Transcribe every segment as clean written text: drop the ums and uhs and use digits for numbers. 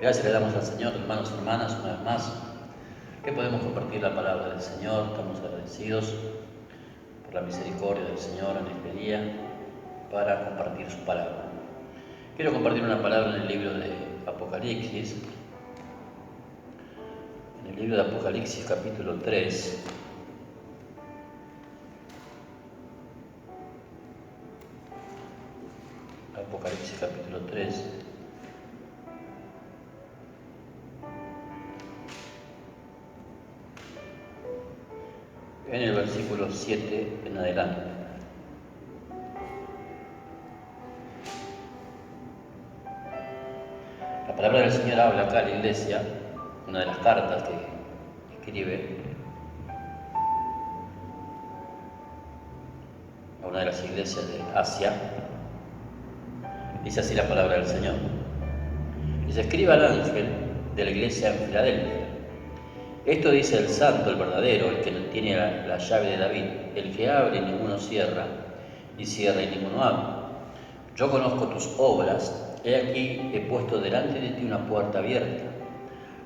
Gracias le damos al Señor, hermanos y hermanas, una vez más, que podemos compartir la palabra del Señor. Estamos agradecidos por la misericordia del Señor en este día para compartir su palabra. Quiero compartir una palabra en el libro de Apocalipsis. En el libro de Apocalipsis, capítulo 3. Apocalipsis, capítulo 3. En el versículo 7 en adelante. La palabra del Señor habla acá a la iglesia, una de las cartas que escribe a una de las iglesias de Asia. Dice así la palabra del Señor. Dice: escriba al ángel de la iglesia en Filadelfia. Esto dice el santo, el verdadero, el que tiene la llave de David, el que abre y ninguno cierra, y cierra y ninguno abre. Yo conozco tus obras, he aquí he puesto delante de ti una puerta abierta,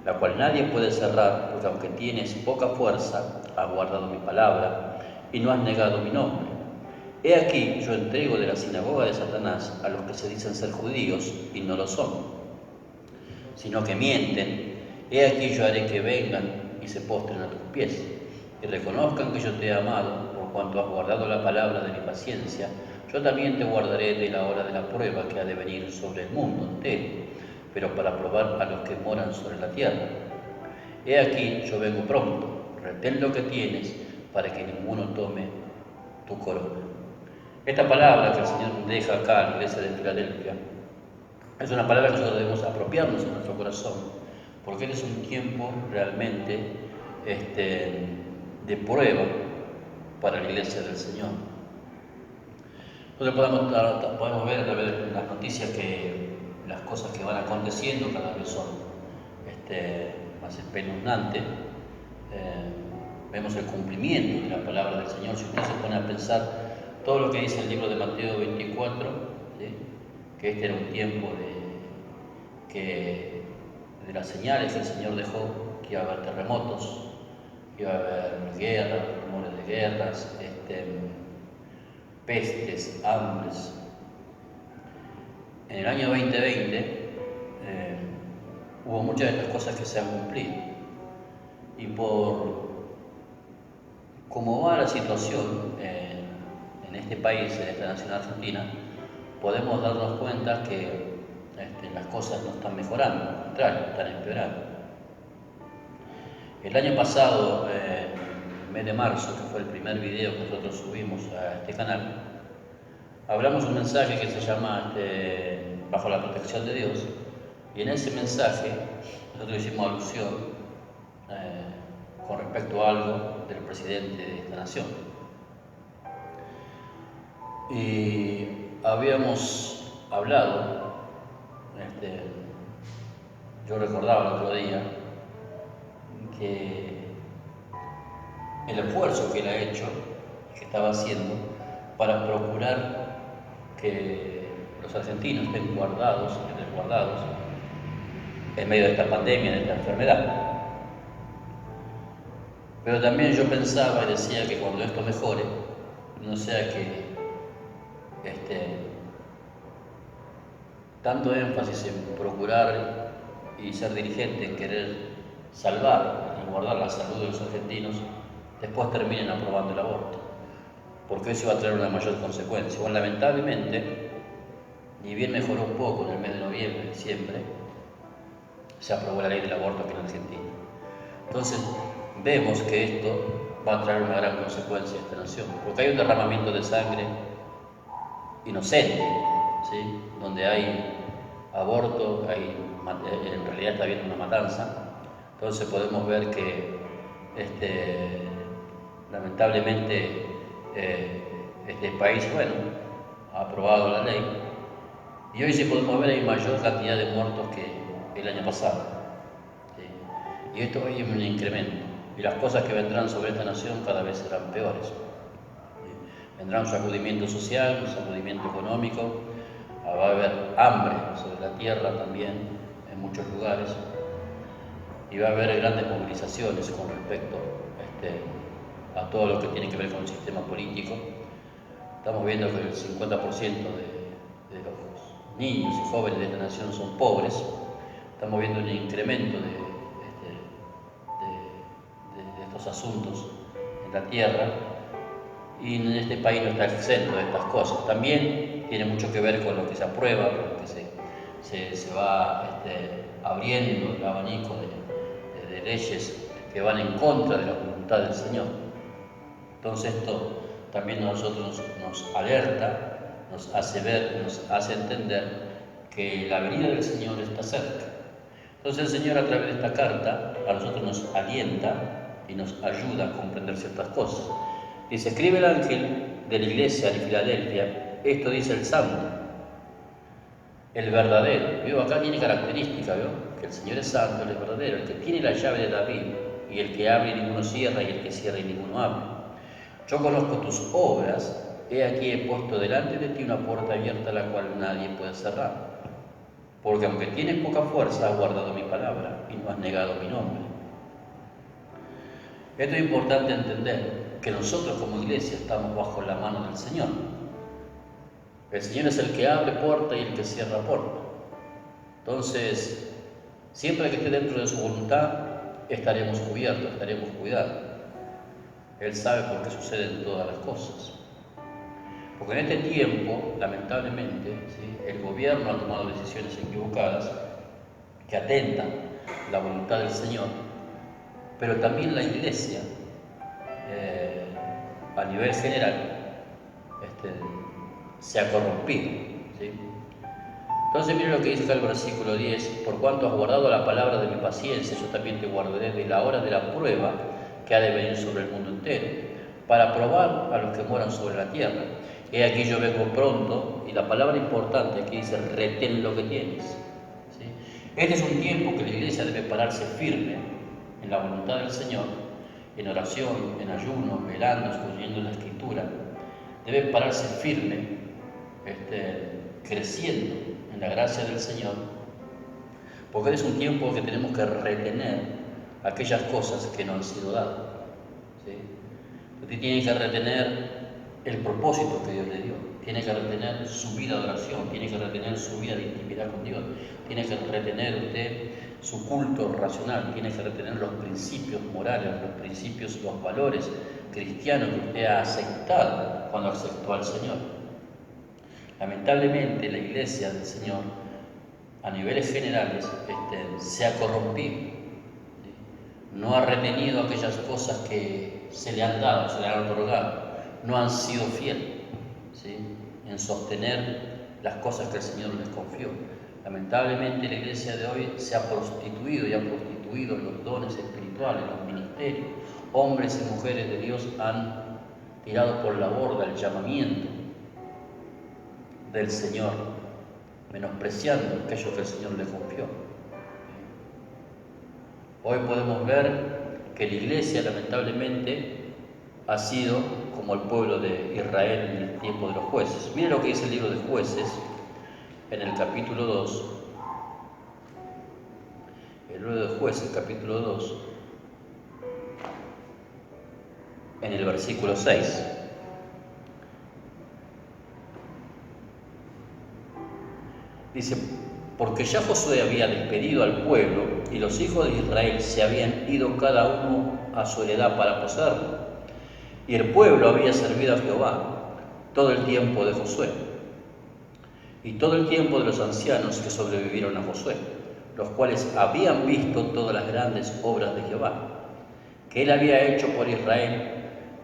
la cual nadie puede cerrar, porque aunque tienes poca fuerza, has guardado mi palabra y no has negado mi nombre. He aquí yo entrego de la sinagoga de Satanás a los que se dicen ser judíos y no lo son, sino que mienten. He aquí yo haré que vengan y se postren a tus pies, y reconozcan que yo te he amado, por cuanto has guardado la palabra de mi paciencia. Yo también te guardaré de la hora de la prueba que ha de venir sobre el mundo entero, pero para probar a los que moran sobre la tierra. He aquí yo vengo pronto, retén lo que tienes, para que ninguno tome tu corona. Esta palabra que el Señor deja acá en la iglesia de Filadelfia es una palabra que nosotros debemos apropiarnos en nuestro corazón, porque es un tiempo realmente de prueba para la iglesia del Señor. Nosotros podemos ver a través de las noticias que las cosas que van aconteciendo cada vez son más espeluznantes. Vemos el cumplimiento de la palabra del Señor. Si usted se pone a pensar todo lo que dice el libro de Mateo 24, ¿sí?, que este era un tiempo de las señales que el Señor dejó, que iba a haber terremotos, que iba a haber guerras, rumores de guerras, pestes, hambres. En el año 2020 hubo muchas de estas cosas que se han cumplido, y por cómo va la situación en este país, en esta nación argentina, podemos darnos cuenta que las cosas no están mejorando, al contrario, están empeorando. El año pasado, el mes de marzo, que fue el primer video que nosotros subimos a este canal, hablamos un mensaje que se llama Bajo la protección de Dios, y en ese mensaje nosotros hicimos alusión con respecto a algo del presidente de esta nación. Y habíamos hablado, yo recordaba el otro día que el esfuerzo que él ha hecho, que estaba haciendo para procurar que los argentinos estén guardados y resguardados en medio de esta pandemia, de esta enfermedad. Pero también yo pensaba y decía que cuando esto mejore, no sea que tanto énfasis en procurar y ser dirigente en querer salvar y guardar la salud de los argentinos, después terminen aprobando el aborto, porque eso va a traer una mayor consecuencia. Bueno, lamentablemente, ni bien mejoró un poco en el mes de noviembre, diciembre, se aprobó la ley del aborto aquí en Argentina. Entonces, vemos que esto va a traer una gran consecuencia a esta nación, porque hay un derramamiento de sangre inocente, ¿sí?, donde hay aborto, en realidad está habiendo una matanza. Entonces podemos ver que lamentablemente este país, ha aprobado la ley, y hoy, si podemos ver, hay mayor cantidad de muertos que el año pasado, ¿sí? Y esto hoy es un incremento, y las cosas que vendrán sobre esta nación cada vez serán peores, ¿sí? Vendrá un sacudimiento social, un sacudimiento económico, va a haber hambre sobre la tierra también, en muchos lugares, y va a haber grandes movilizaciones con respecto a todo lo que tiene que ver con el sistema político. Estamos viendo que el 50% de los niños y jóvenes de esta nación son pobres. Estamos viendo un incremento de estos asuntos en la tierra, y en este país no está exento de estas cosas. También tiene mucho que ver con lo que se aprueba, con lo que se va abriendo el abanico de leyes que van en contra de la voluntad del Señor. Entonces esto también a nosotros nos alerta, nos hace ver, nos hace entender que la venida del Señor está cerca. Entonces el Señor, a través de esta carta, a nosotros nos alienta y nos ayuda a comprender ciertas cosas. Dice: escribe el ángel de la iglesia de Filadelfia, esto dice el santo, el verdadero. ¿Vio? Acá tiene característica, ¿vio? Que el Señor es santo, Él es verdadero, el que tiene la llave de David, y el que abre y ninguno cierra, y el que cierra y ninguno abre. Yo conozco tus obras, he aquí he puesto delante de ti una puerta abierta, la cual nadie puede cerrar. Porque aunque tienes poca fuerza, has guardado mi palabra y no has negado mi nombre. Esto es importante entender, que nosotros como iglesia estamos bajo la mano del Señor. El Señor es el que abre puerta y el que cierra puerta. Entonces, siempre que esté dentro de su voluntad, estaremos cubiertos, estaremos cuidados. Él sabe por qué suceden todas las cosas. Porque en este tiempo, lamentablemente, ¿sí?, el gobierno ha tomado decisiones equivocadas que atentan la voluntad del Señor, pero también la iglesia, a nivel general, se ha corrompido, ¿sí? Entonces miren lo que dice acá el versículo 10: por cuanto has guardado la palabra de mi paciencia, yo también te guardaré de la hora de la prueba que ha de venir sobre el mundo entero, para probar a los que moran sobre la tierra. He aquí yo vengo pronto, y la palabra importante aquí dice: retén lo que tienes, ¿sí? Este es un tiempo que la iglesia debe pararse firme en la voluntad del Señor, en oración, en ayuno, velando, escogiendo la Escritura. Debe pararse firme, creciendo en la gracia del Señor, porque es un tiempo que tenemos que retener aquellas cosas que nos han sido dadas, ¿sí? Usted tiene que retener el propósito que Dios le dio, tiene que retener su vida de oración, tiene que retener su vida de intimidad con Dios, tiene que retener usted su culto racional, tiene que retener los principios morales, los principios, los valores cristianos que usted ha aceptado cuando aceptó al Señor. Lamentablemente la iglesia del Señor, a niveles generales, se ha corrompido, ¿sí? No ha retenido aquellas cosas que se le han dado, se le han otorgado, no han sido fieles, ¿sí?, en sostener las cosas que el Señor les confió. Lamentablemente la iglesia de hoy se ha prostituido y ha prostituido los dones espirituales, los ministerios. Hombres y mujeres de Dios han tirado por la borda el llamamiento del Señor, menospreciando aquello que el Señor les confió. Hoy podemos ver que la iglesia, lamentablemente, ha sido como el pueblo de Israel en el tiempo de los jueces. Miren lo que dice el libro de Jueces en el capítulo 2. El libro de Jueces, capítulo 2, en el versículo 6. Dice: porque ya Josué había despedido al pueblo y los hijos de Israel se habían ido cada uno a su heredad para poseerlo. Y el pueblo había servido a Jehová todo el tiempo de Josué y todo el tiempo de los ancianos que sobrevivieron a Josué, los cuales habían visto todas las grandes obras de Jehová, que él había hecho por Israel.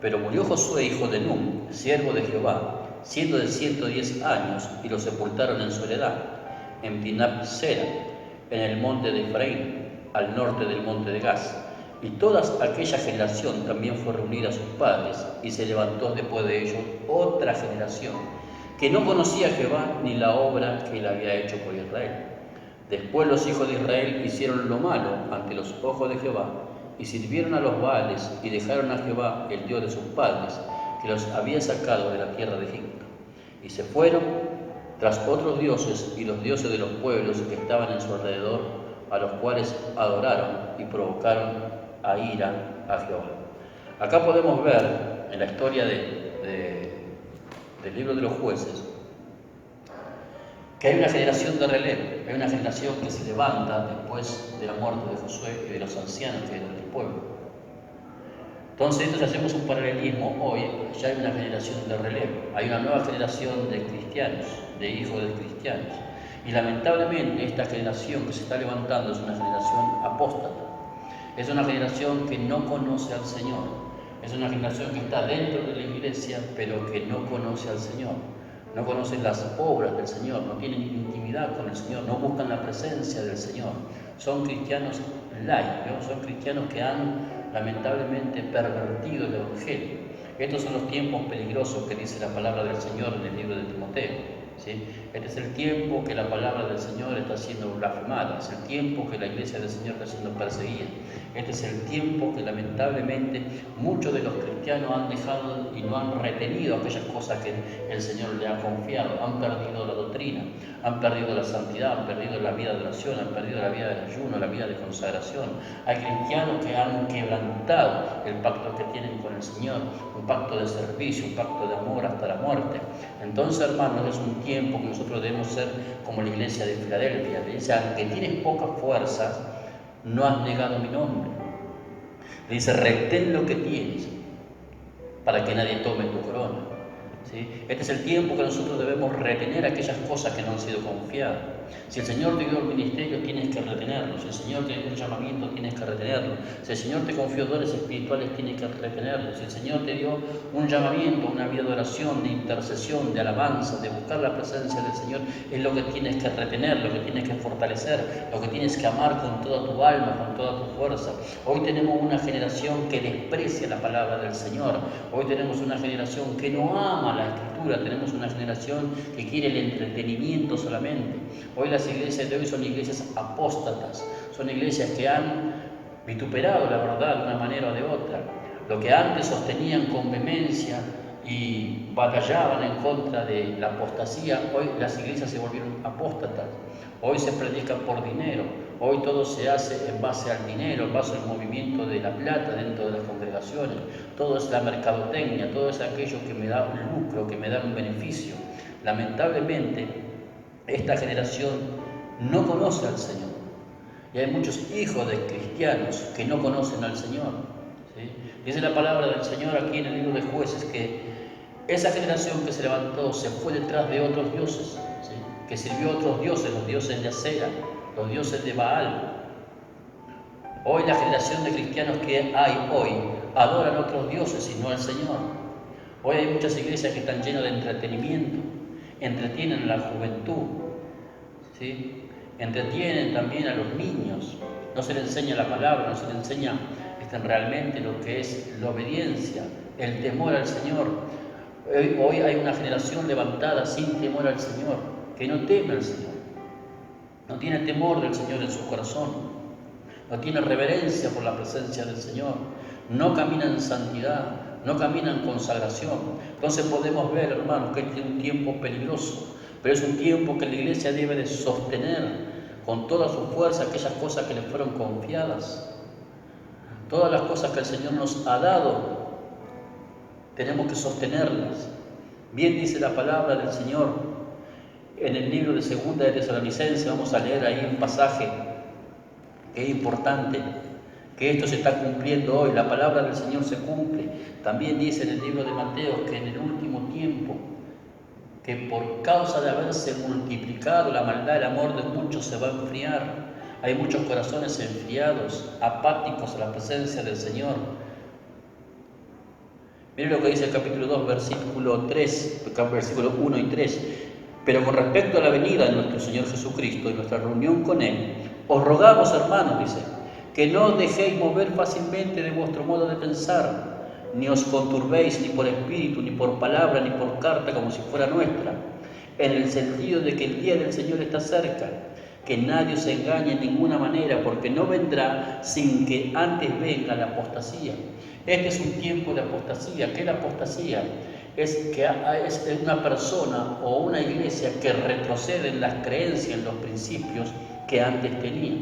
Pero murió Josué, hijo de Nun, siervo de Jehová, siendo de 110 años, y lo sepultaron en su heredad, en Timnat-Sera, en el monte de Efraín, al norte del monte de Gaz. Y toda aquella generación también fue reunida a sus padres, y se levantó después de ellos otra generación, que no conocía a Jehová ni la obra que él había hecho por Israel. Después los hijos de Israel hicieron lo malo ante los ojos de Jehová, y sirvieron a los Baales, y dejaron a Jehová, el Dios de sus padres, que los había sacado de la tierra de Egipto. Y se fueron tras otros dioses y los dioses de los pueblos que estaban en su alrededor, a los cuales adoraron y provocaron a ira a Jehová. Acá podemos ver en la historia del libro de los jueces que hay una generación de relevo, hay una generación que se levanta después de la muerte de Josué y de los ancianos que eran del pueblo. Entonces, si hacemos un paralelismo, hoy ya hay una generación de relevo, hay una nueva generación de cristianos, de hijos de cristianos. Y lamentablemente esta generación que se está levantando es una generación apóstata, es una generación que no conoce al Señor, es una generación que está dentro de la iglesia pero que no conoce al Señor, no conocen las obras del Señor, no tienen intimidad con el Señor, no buscan la presencia del Señor. Son cristianos light, ¿no? Son cristianos que han lamentablemente pervertido el Evangelio. Estos son los tiempos peligrosos que dice la palabra del Señor en el libro de Timoteo. ¿Sí? Este es el tiempo que la palabra del Señor está siendo blasfemada, es el tiempo que la iglesia del Señor está siendo perseguida, este es el tiempo que lamentablemente muchos de los cristianos han dejado y no han retenido aquellas cosas que el Señor le ha confiado, han perdido la doctrina, han perdido la santidad, han perdido la vida de oración, han perdido la vida del ayuno, la vida de consagración. Hay cristianos que han quebrantado el pacto que tienen con el Señor, un pacto de servicio, un pacto de amor hasta la muerte. Entonces, hermanos, es un tiempo que nosotros debemos ser como la iglesia de Filadelfia. Le dice, aunque tienes pocas fuerzas, no has negado mi nombre. Le dice, retén lo que tienes para que nadie tome tu corona. ¿Sí? Este es el tiempo que nosotros debemos retener aquellas cosas que no han sido confiadas. Si el Señor te dio el ministerio, tienes que retenerlo. Si el Señor te dio un llamamiento, tienes que retenerlo. Si el Señor te confió dones espirituales, tienes que retenerlo. Si el Señor te dio un llamamiento, una vida de oración, de intercesión, de alabanza, de buscar la presencia del Señor, es lo que tienes que retener, lo que tienes que fortalecer, lo que tienes que amar con toda tu alma, con toda tu fuerza. Hoy tenemos una generación que desprecia la palabra del Señor. Hoy tenemos una generación que no ama la Escritura. Tenemos una generación que quiere el entretenimiento solamente. Hoy las iglesias de hoy son iglesias apóstatas, son iglesias que han vituperado la verdad de una manera o de otra. Lo que antes sostenían con vehemencia y batallaban en contra de la apostasía, hoy las iglesias se volvieron apóstatas. Hoy se predica por dinero, hoy todo se hace en base al dinero, en base al movimiento de la plata dentro de las congregaciones. Todo es la mercadotecnia, todo es aquello que me da un lucro, que me da un beneficio. Lamentablemente, esta generación no conoce al Señor. Y hay muchos hijos de cristianos que no conocen al Señor. ¿Sí? Dice la palabra del Señor aquí en el libro de Jueces que esa generación que se levantó se fue detrás de otros dioses, ¿sí? Que sirvió a otros dioses, los dioses de Acera, los dioses de Baal. Hoy la generación de cristianos que hay hoy adoran a otros dioses y no al Señor. Hoy hay muchas iglesias que están llenas de entretenimiento, entretienen a la juventud, ¿sí? Entretienen también a los niños, no se les enseña la palabra, no se les enseña realmente lo que es la obediencia, el temor al Señor. Hoy hay una generación levantada sin temor al Señor, que no teme al Señor, no tiene temor del Señor en su corazón, no tiene reverencia por la presencia del Señor, no camina en santidad, no camina en consagración. Entonces podemos ver, hermanos, que este es un tiempo peligroso, pero es un tiempo que la iglesia debe de sostener con toda su fuerza aquellas cosas que le fueron confiadas. Todas las cosas que el Señor nos ha dado, tenemos que sostenerlas. Bien dice la palabra del Señor en el libro de Segunda de Tesalonicenses. Vamos a leer ahí un pasaje que es importante, que esto se está cumpliendo hoy, la palabra del Señor se cumple. También dice en el libro de Mateo que en el último tiempo, que por causa de haberse multiplicado la maldad, el amor de muchos se va a enfriar. Hay muchos corazones enfriados, apáticos a la presencia del Señor. Miren lo que dice el capítulo 2, versículo 1 y 3. Pero con respecto a la venida de nuestro Señor Jesucristo y nuestra reunión con Él, os rogamos, hermanos, dice, que no os dejéis mover fácilmente de vuestro modo de pensar, ni os conturbéis ni por espíritu, ni por palabra, ni por carta, como si fuera nuestra, en el sentido de que el día del Señor está cerca. Que nadie os engañe en ninguna manera, porque no vendrá sin que antes venga la apostasía. Este es un tiempo de apostasía. ¿Qué es la apostasía? es que es una persona o una iglesia que retrocede en las creencias, en los principios que antes tenía.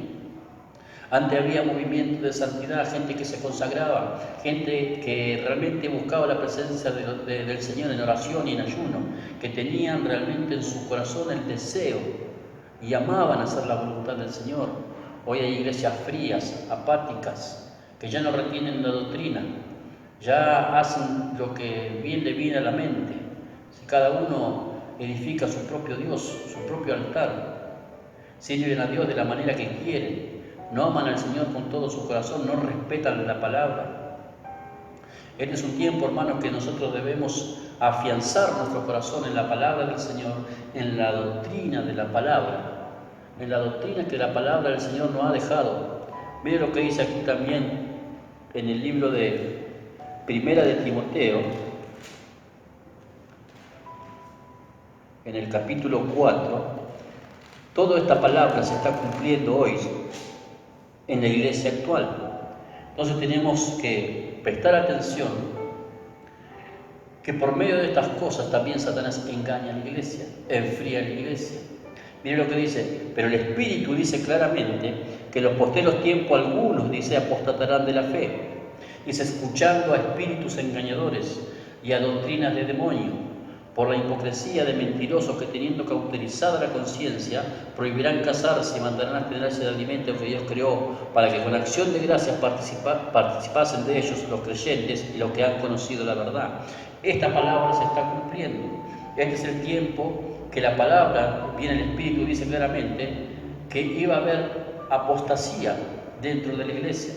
Antes había movimientos de santidad, gente que se consagraba, gente que realmente buscaba la presencia del Señor en oración y en ayuno, que tenían realmente en su corazón el deseo y amaban hacer la voluntad del Señor. Hoy hay iglesias frías, apáticas, que ya no retienen la doctrina, ya hacen lo que bien le viene a la mente. Si cada uno edifica su propio Dios, su propio altar, sirven a Dios de la manera que quieren, no aman al Señor con todo su corazón, no respetan la palabra. Este es un tiempo, hermanos, que nosotros debemos afianzar nuestro corazón en la palabra del Señor, en la doctrina de la palabra, en la doctrina que la palabra del Señor nos ha dejado. Mire lo que dice aquí también en el libro de Primera de Timoteo, en el capítulo 4, toda esta palabra se está cumpliendo hoy en la iglesia actual. Entonces tenemos que prestar atención que por medio de estas cosas también Satanás engaña a la iglesia, enfría a la iglesia. Mire lo que dice, pero el Espíritu dice claramente que en los posteros tiempos algunos, dice, apostatarán de la fe, dice, escuchando a espíritus engañadores y a doctrinas de demonio, por la hipocresía de mentirosos que teniendo cauterizada la conciencia, prohibirán casarse y mandarán a abstenerse del alimento que Dios creó, para que con acción de gracias participasen de ellos los creyentes y los que han conocido la verdad. Esta palabra se está cumpliendo. Este es el tiempo que la palabra, viene el Espíritu, dice claramente, que iba a haber apostasía dentro de la iglesia.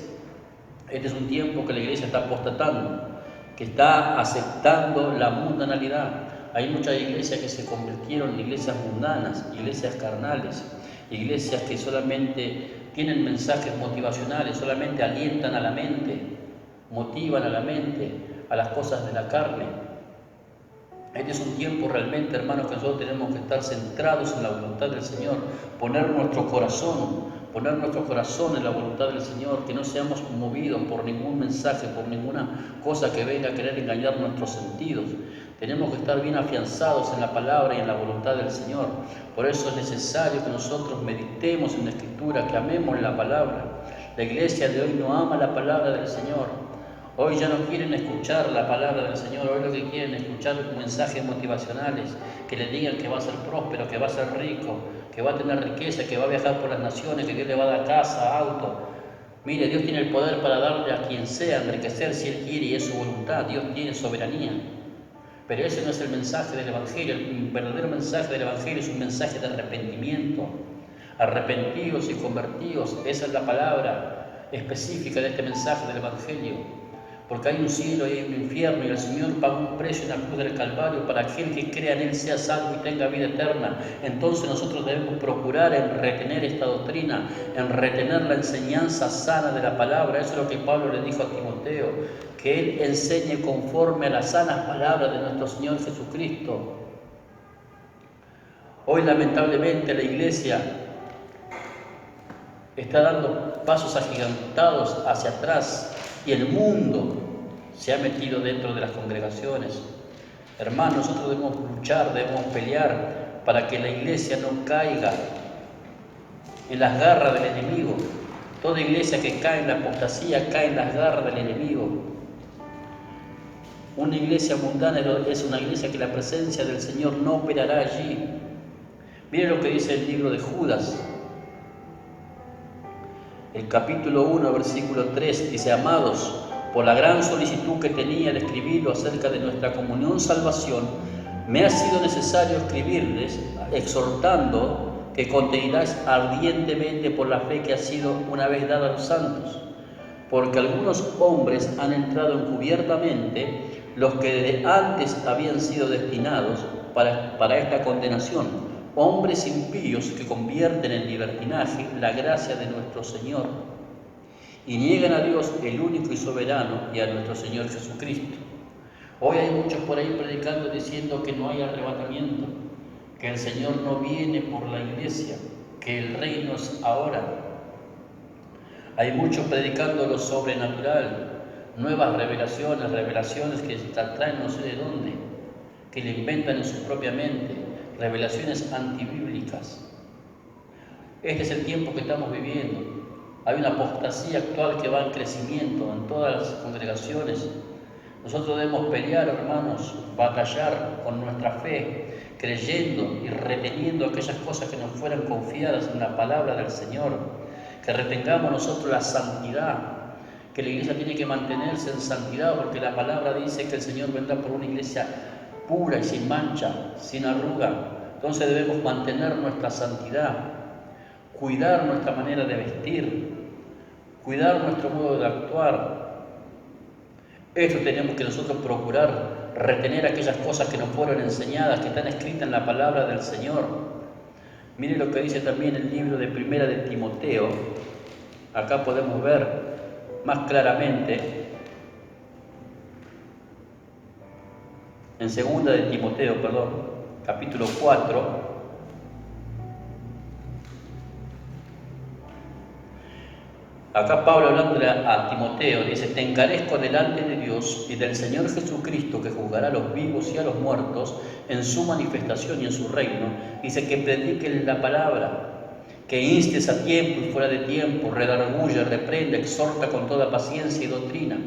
Este es un tiempo que la iglesia está apostatando, que está aceptando la mundanalidad. Hay muchas iglesias que se convirtieron en iglesias mundanas, iglesias carnales, iglesias que solamente tienen mensajes motivacionales, solamente alientan a la mente, motivan a la mente a las cosas de la carne. Este es un tiempo realmente, hermanos, que nosotros tenemos que estar centrados en la voluntad del Señor, poner nuestro corazón en la voluntad del Señor, que no seamos movidos por ningún mensaje, por ninguna cosa que venga a querer engañar nuestros sentidos. Tenemos que estar bien afianzados en la palabra y en la voluntad del Señor. Por eso es necesario que nosotros meditemos en la Escritura, que amemos la palabra. La iglesia de hoy no ama la palabra del Señor. Hoy ya no quieren escuchar la palabra del Señor, hoy lo que quieren es escuchar mensajes motivacionales, que le digan que va a ser próspero, que va a ser rico, que va a tener riqueza, que va a viajar por las naciones, que Dios le va a dar casa, auto. Mire, Dios tiene el poder para darle a quien sea, enriquecer si Él quiere y es su voluntad, Dios tiene soberanía. Pero ese no es el mensaje del Evangelio, el verdadero mensaje del Evangelio es un mensaje de arrepentimiento. Arrepentidos y convertidos, esa es la palabra específica de este mensaje del Evangelio. Porque hay un cielo y hay un infierno y el Señor pagó un precio en la cruz del Calvario para que aquel que crea en Él sea salvo y tenga vida eterna. Entonces nosotros debemos procurar en retener esta doctrina, en retener la enseñanza sana de la palabra. Eso es lo que Pablo le dijo a Timoteo, que él enseñe conforme a las sanas palabras de nuestro Señor Jesucristo. Hoy lamentablemente la iglesia está dando pasos agigantados hacia atrás y el mundo se ha metido dentro de las congregaciones. Hermanos, nosotros debemos luchar, debemos pelear para que la iglesia no caiga en las garras del enemigo. Toda iglesia que cae en la apostasía cae en las garras del enemigo. Una iglesia mundana es una iglesia que la presencia del Señor no operará allí. Miren lo que dice el libro de Judas. El capítulo 1, versículo 3, dice: amados, por la gran solicitud que tenía de escribirlo acerca de nuestra comunión salvación, me ha sido necesario escribirles, exhortando que contengáis ardientemente por la fe que ha sido una vez dada a los santos, porque algunos hombres han entrado encubiertamente, los que desde antes habían sido destinados para esta condenación, hombres impíos que convierten en libertinaje la gracia de nuestro Señor y niegan a Dios, el único y soberano, y a nuestro Señor Jesucristo. Hoy hay muchos por ahí predicando diciendo que no hay arrebatamiento, que el Señor no viene por la iglesia, que el reino es ahora. Hay muchos predicando lo sobrenatural, nuevas revelaciones que traen no sé de dónde. que le inventan en su propia mente, revelaciones antibíblicas. Este es el tiempo que estamos viviendo. Hay una apostasía actual que va en crecimiento en todas las congregaciones. Nosotros debemos pelear, hermanos, batallar con nuestra fe, creyendo y reteniendo aquellas cosas que nos fueran confiadas en la palabra del Señor, que retengamos nosotros la santidad, que la iglesia tiene que mantenerse en santidad, porque la palabra dice que el Señor vendrá por una iglesia pura y sin mancha, sin arruga. Entonces debemos mantener nuestra santidad, cuidar nuestra manera de vestir, cuidar nuestro modo de actuar. Esto tenemos que nosotros procurar, retener aquellas cosas que nos fueron enseñadas, que están escritas en la palabra del Señor. Mire lo que dice también el libro de Primera de Timoteo. Acá podemos ver más claramente, en Segunda de Timoteo, capítulo 4, acá Pablo hablándole a Timoteo, dice: te encarezco delante de Dios y del Señor Jesucristo, que juzgará a los vivos y a los muertos en su manifestación y en su reino. Dice que prediques la palabra, que instes a tiempo y fuera de tiempo, redarguye, reprende, exhorta con toda paciencia y doctrina.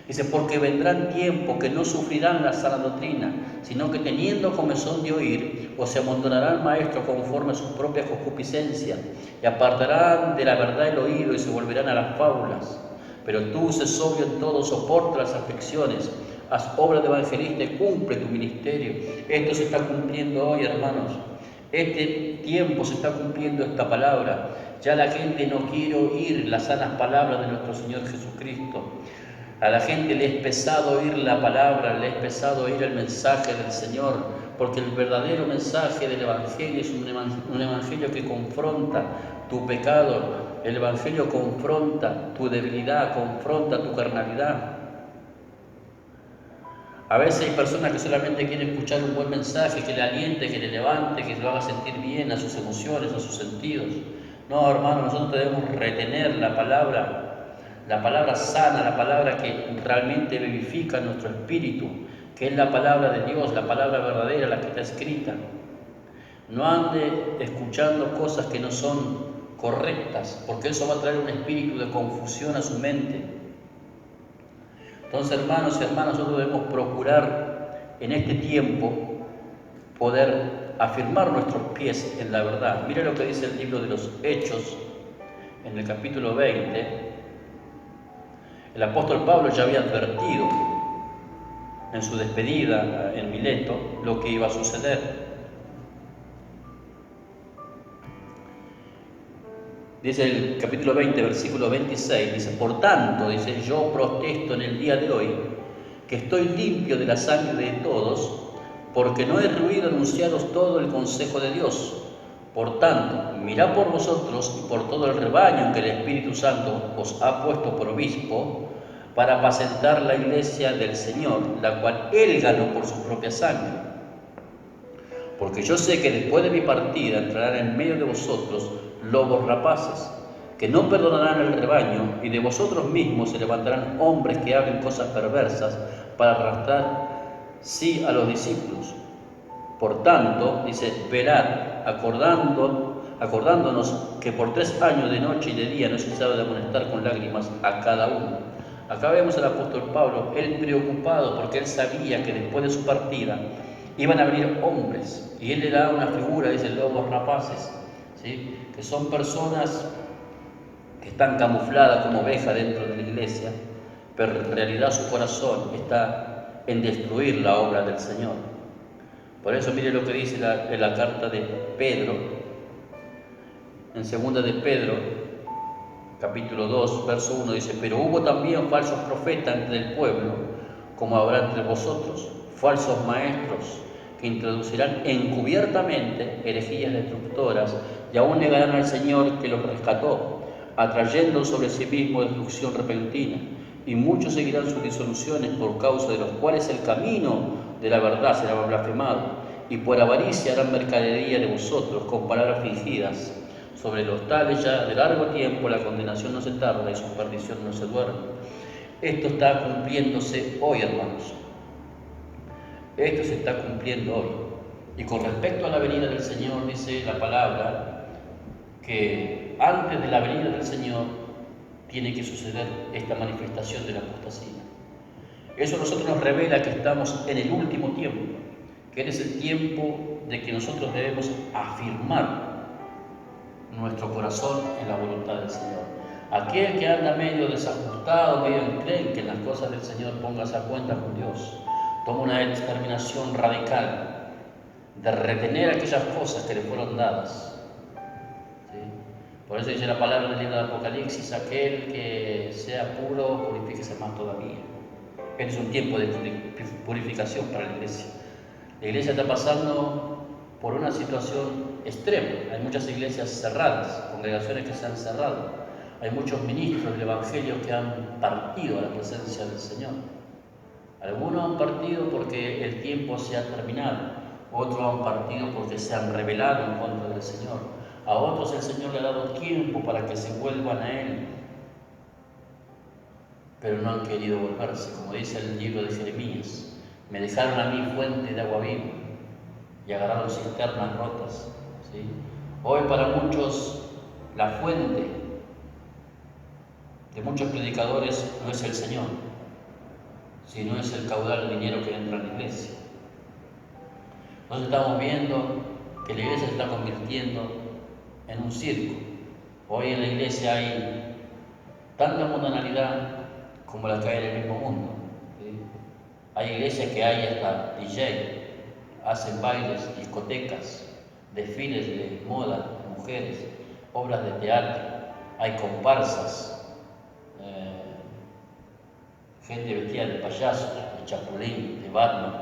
Dice, porque vendrán tiempos que no sufrirán la sana doctrina, sino que teniendo comezón de oír, o se amontonarán maestros conforme a sus propias concupiscencias, y apartarán de la verdad el oído y se volverán a las fábulas. Pero tú, sé sobrio en todo, soporta las aflicciones, haz obra de evangelista y cumple tu ministerio. Esto se está cumpliendo hoy, hermanos. Este tiempo se está cumpliendo esta palabra. Ya la gente no quiere oír las sanas palabras de nuestro Señor Jesucristo. A la gente le es pesado oír la palabra, le es pesado oír el mensaje del Señor, porque el verdadero mensaje del Evangelio es un Evangelio que confronta tu pecado, el Evangelio confronta tu debilidad, confronta tu carnalidad. A veces hay personas que solamente quieren escuchar un buen mensaje, que le aliente, que le levante, que lo haga sentir bien a sus emociones, a sus sentidos. No, hermano, nosotros debemos retener la palabra sana, la palabra que realmente vivifica nuestro espíritu, que es la palabra de Dios, la palabra verdadera, la que está escrita. No ande escuchando cosas que no son correctas, porque eso va a traer un espíritu de confusión a su mente. Entonces, hermanos y hermanas, nosotros debemos procurar en este tiempo poder afirmar nuestros pies en la verdad. Mira lo que dice el libro de los Hechos, en el capítulo 20. El apóstol Pablo ya había advertido en su despedida en Mileto lo que iba a suceder. Dice el capítulo 20, versículo 26, dice: por tanto, dice, yo protesto en el día de hoy que estoy limpio de la sangre de todos, porque no he ruido anunciaros todo el consejo de Dios. Por tanto, mirad por vosotros y por todo el rebaño en que el Espíritu Santo os ha puesto por obispo, para apacentar la iglesia del Señor, la cual Él ganó por su propia sangre. Porque yo sé que después de mi partida entrarán en medio de vosotros lobos rapaces, que no perdonarán el rebaño, y de vosotros mismos se levantarán hombres que hablen cosas perversas para arrastrar sí a los discípulos. Por tanto, dice, velad, acordándonos que por 3 años de noche y de día no he cesado de amonestar con lágrimas a cada uno. Acá vemos al apóstol Pablo, él preocupado porque él sabía que después de su partida iban a venir hombres, y él le da una figura, dice, lobos rapaces, ¿sí? Que son personas que están camufladas como ovejas dentro de la iglesia, pero en realidad su corazón está en destruir la obra del Señor. Por eso mire lo que dice la carta de Pedro, en segunda de Pedro, capítulo 2, verso 1, dice: pero hubo también falsos profetas entre el pueblo, como habrá entre vosotros, falsos maestros, que introducirán encubiertamente herejías destructoras, y aún negarán al Señor que los rescató, atrayendo sobre sí mismo destrucción repentina. Y muchos seguirán sus disoluciones, por causa de los cuales el camino de la verdad será blasfemado, y por avaricia harán mercadería de vosotros con palabras fingidas. Sobre los tales ya de largo tiempo la condenación no se tarda y su perdición no se duerme. Esto está cumpliéndose hoy, hermanos. Esto se está cumpliendo hoy. Y con respecto a la venida del Señor, dice la palabra que antes de la venida del Señor tiene que suceder esta manifestación de la apostasía. Eso a nosotros nos revela que estamos en el último tiempo, que es el tiempo de que nosotros debemos afirmar nuestro corazón en la voluntad del Señor. Aquel que anda medio desajustado, medio enclenque en las cosas del Señor, póngase a cuenta con Dios. Toma una determinación radical de retener aquellas cosas que le fueron dadas. ¿Sí? Por eso dice la palabra en el libro de Apocalipsis: aquel que sea puro, purifíquese más todavía. Este es un tiempo de purificación para la iglesia. La iglesia está pasando por una situación extrema. Hay muchas iglesias cerradas, congregaciones que se han cerrado. Hay muchos ministros del Evangelio que han partido a la presencia del Señor. Algunos han partido porque el tiempo se ha terminado, otros han partido porque se han rebelado en contra del Señor. A otros el Señor le ha dado tiempo para que se vuelvan a Él, pero no han querido volverse, como dice el libro de Jeremías: me dejaron a mí fuente de agua viva y agarraron cisternas rotas. ¿Sí? Hoy para muchos la fuente de muchos predicadores no es el Señor, sino es el caudal de dinero que entra en la iglesia. Entonces estamos viendo que la iglesia se está convirtiendo en un circo. Hoy en la iglesia hay tanta mundanalidad como la que hay en el mismo mundo. ¿Sí? Hay iglesias que hay hasta DJ, hacen bailes, discotecas, desfiles de moda de mujeres, obras de teatro, hay comparsas, gente vestida de payaso, de chapulín, de Batman.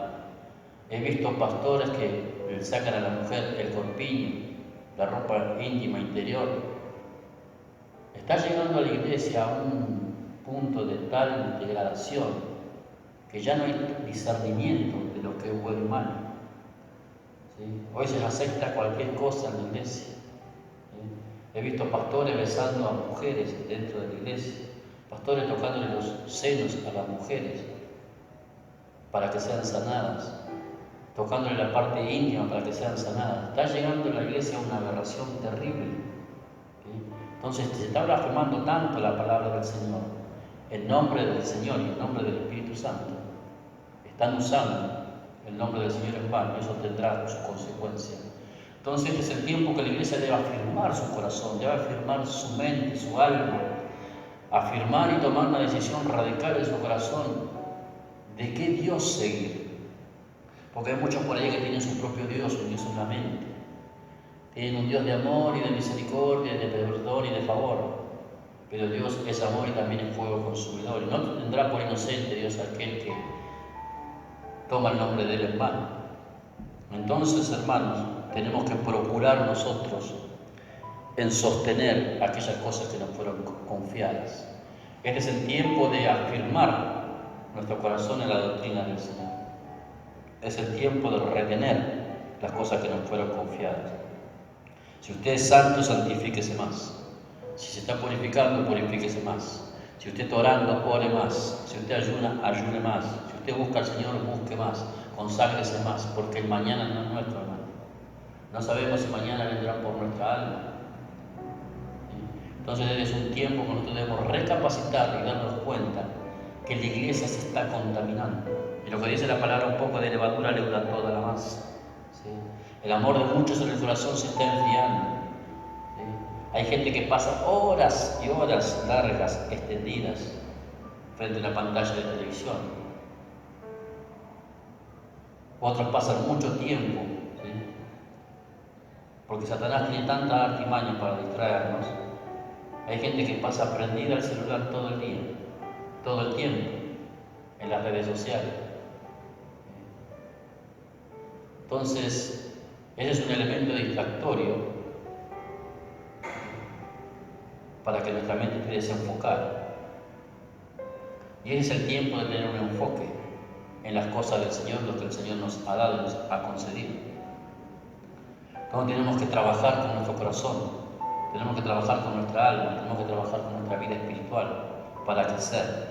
He visto pastores que le sacan a la mujer el corpiño, la ropa íntima interior. Está llegando a la iglesia a un punto de tal degradación que ya no hay discernimiento de lo que es bueno y malo. ¿Sí? Hoy se acepta cualquier cosa en la iglesia. ¿Sí? He visto pastores besando a mujeres dentro de la iglesia, pastores tocándole los senos a las mujeres para que sean sanadas, tocándole la parte íntima para que sean sanadas. Está llegando en la iglesia una aberración terrible. ¿Sí? Entonces se está blasfemando tanto la palabra del Señor, en nombre del Señor y en nombre del Espíritu Santo. Están usando el nombre del Señor en vano, y eso tendrá su consecuencia. Entonces este es el tiempo que la iglesia debe afirmar su corazón, debe afirmar su mente, su alma, afirmar y tomar una decisión radical en su corazón de qué Dios seguir. Porque hay muchos por ahí que tienen su propio Dios, un Dios en la mente. Tienen un Dios de amor y de misericordia, de perdón y de favor. Pero Dios es amor y también es fuego consumidor. Y no tendrá por inocente Dios aquel que toma el nombre de Él en vano. Entonces, hermanos, tenemos que procurar nosotros en sostener aquellas cosas que nos fueron confiadas. Este es el tiempo de afirmar nuestro corazón en la doctrina del Señor. Es el tiempo de retener las cosas que nos fueron confiadas. Si usted es santo, santifíquese más. Si se está purificando, purifíquese más. Si usted está orando, ore más. Si usted ayuna, ayune más. Si usted busca al Señor, busque más. Conságrese más, porque el mañana no es nuestro, hermano. No sabemos si mañana vendrá por nuestra alma. Entonces es un tiempo que nosotros debemos recapacitar y darnos cuenta que la iglesia se está contaminando. Y lo que dice la palabra, un poco de levadura leuda toda la masa. ¿Sí? El amor de muchos en el corazón se está enfriando. ¿Sí? Hay gente que pasa horas y horas largas, extendidas, frente a la pantalla de televisión. Otros pasan mucho tiempo, ¿sí? Porque Satanás tiene tanta artimaña para distraernos. Hay gente que pasa prendida al celular todo el día, todo el tiempo, en las redes sociales. Entonces, ese es un elemento distractorio para que nuestra mente esté desenfocada. Y ese es el tiempo de tener un enfoque en las cosas del Señor, lo que el Señor nos ha dado y nos ha concedido. Entonces tenemos que trabajar con nuestro corazón, tenemos que trabajar con nuestra alma, tenemos que trabajar con nuestra vida espiritual para crecer.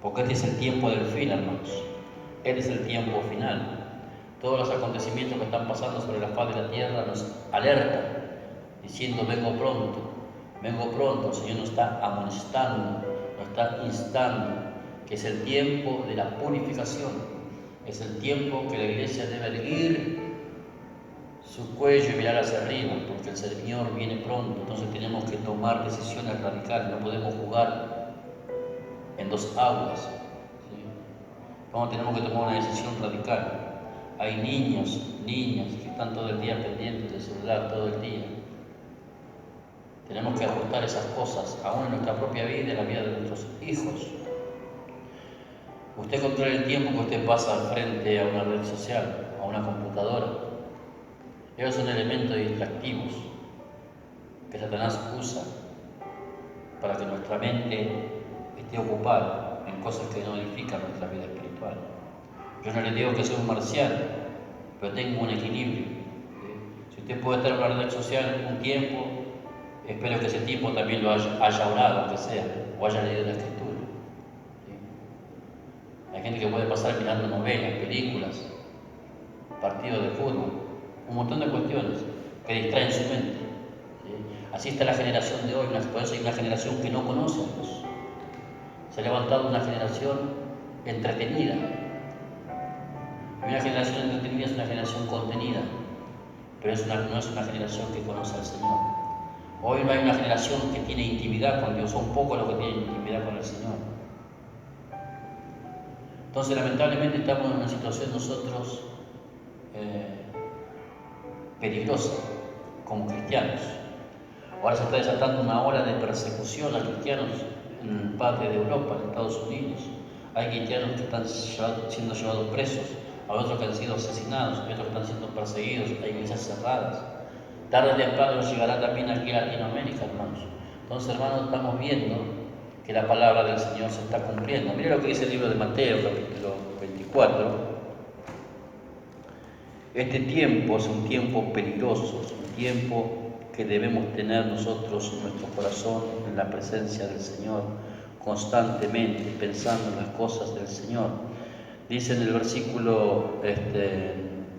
Porque este es el tiempo del fin, hermanos. Este es el tiempo final. Todos los acontecimientos que están pasando sobre la faz de la tierra nos alertan, diciendo vengo pronto. El Señor nos está amonestando, nos está instando, que es el tiempo de la purificación, es el tiempo que la iglesia debe erguir su cuello y mirar hacia arriba, porque el Señor viene pronto. Entonces tenemos que tomar decisiones radicales, no podemos jugar en dos aguas, ¿sí? Tenemos que tomar una decisión radical. Hay niños, niñas que están todo el día pendientes del celular, todo el día. Tenemos que ajustar esas cosas, aún en nuestra propia vida y en la vida de nuestros hijos. Usted controla el tiempo que usted pasa al frente a una red social, a una computadora. Esos son elementos distractivos que Satanás usa para que nuestra mente esté ocupada en cosas que no edifican nuestra vida espiritual. Yo no le digo que soy un marciano, pero tengo un equilibrio. Si usted puede estar en una red social un tiempo, espero que ese tiempo también lo haya orado, aunque sea, o haya leído la Escritura. Hay gente que puede pasar mirando novelas, películas, partidos de fútbol, un montón de cuestiones que distraen su mente. Así está la generación de hoy, por eso hay una generación que no conoce a Dios. Se ha levantado una generación entretenida. Una generación entretenida es una generación contenida, pero no es una generación que conoce al Señor. Hoy no hay una generación que tiene intimidad con Dios, son pocos los que tienen intimidad con el Señor. Entonces, lamentablemente, estamos en una situación nosotros peligrosa como cristianos. Ahora se está desatando una ola de persecución a cristianos en parte de Europa, en Estados Unidos. Hay cristianos que están siendo llevados presos, hay otros que han sido asesinados, hay otros que están siendo perseguidos, hay iglesias cerradas. Tarde o temprano llegará también aquí a Latinoamérica, hermanos. Entonces, hermanos, estamos viendo que la palabra del Señor se está cumpliendo. Mire lo que dice el libro de Mateo, capítulo 24. Este tiempo es un tiempo peligroso, es un tiempo que debemos tener nosotros en nuestro corazón, en la presencia del Señor, constantemente pensando en las cosas del Señor. Dice en el versículo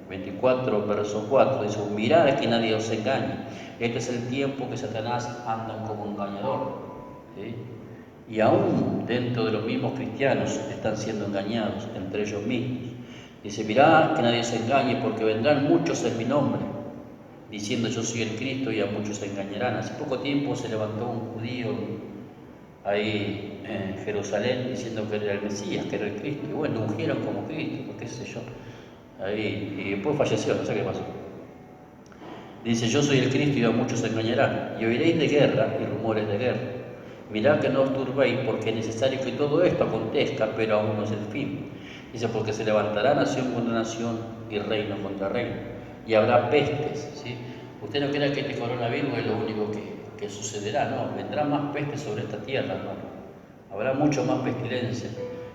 24, verso 4, dice: mirad que nadie os engañe. Este es el tiempo que Satanás anda como engañador, ¿sí? Y aún dentro de los mismos cristianos están siendo engañados entre ellos mismos. Dice: mirad que nadie os engañe, porque vendrán muchos en mi nombre, diciendo yo soy el Cristo, y a muchos se engañarán. Hace poco tiempo se levantó un judío ahí en Jerusalén diciendo que era el Mesías, que era el Cristo, y bueno, lo ungieron como Cristo, qué sé yo, ahí, y después falleció, no sé qué pasó. Dice: yo soy el Cristo, y a muchos se engañarán, y oiréis de guerra y rumores de guerra. Mirad que no os turbéis, porque es necesario que todo esto acontezca, pero aún no es el fin. Dice: porque se levantará nación contra nación y reino contra reino, y habrá pestes, ¿sí? Usted no crea que este coronavirus es lo único que sucederá, no, vendrán más pestes sobre esta tierra, hermano. Habrá mucho más pestilencia,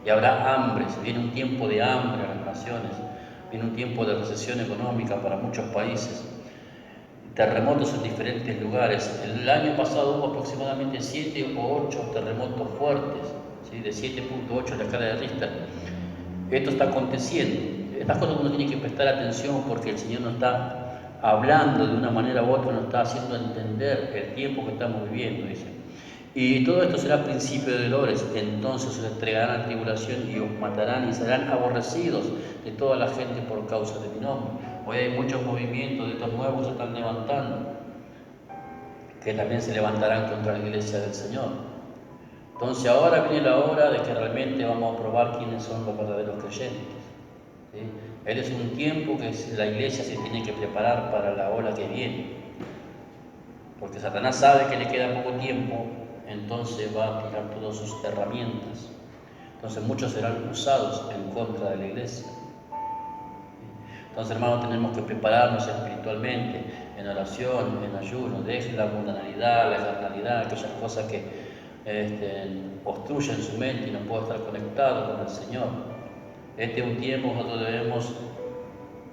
y habrá hambre, viene un tiempo de hambre a las naciones, viene un tiempo de recesión económica para muchos países, terremotos en diferentes lugares. El año pasado hubo aproximadamente 7 o 8 terremotos fuertes, ¿sí? De 7.8 en la escala de Richter. Esto está aconteciendo. Estas cosas uno tiene que prestar atención, porque el Señor nos está hablando de una manera u otra, nos está haciendo entender el tiempo que estamos viviendo, dice. Y todo esto será principio de dolores, entonces os entregarán a tribulación y os matarán y serán aborrecidos de toda la gente por causa de mi nombre. Hoy hay muchos movimientos de estos nuevos que se están levantando, que también se levantarán contra la iglesia del Señor. Entonces ahora viene la hora de que realmente vamos a probar quiénes son los verdaderos creyentes, ¿sí? Es un tiempo que la iglesia se tiene que preparar para la ola que viene, porque Satanás sabe que le queda poco tiempo, entonces va a tirar todas sus herramientas. Entonces muchos serán usados en contra de la iglesia. Entonces, hermanos, tenemos que prepararnos espiritualmente, en oración, en ayuno, deje la mundanalidad, la carnalidad, aquellas cosas que obstruyen su mente y no puede estar conectado con el Señor. Este es un tiempo que nosotros debemos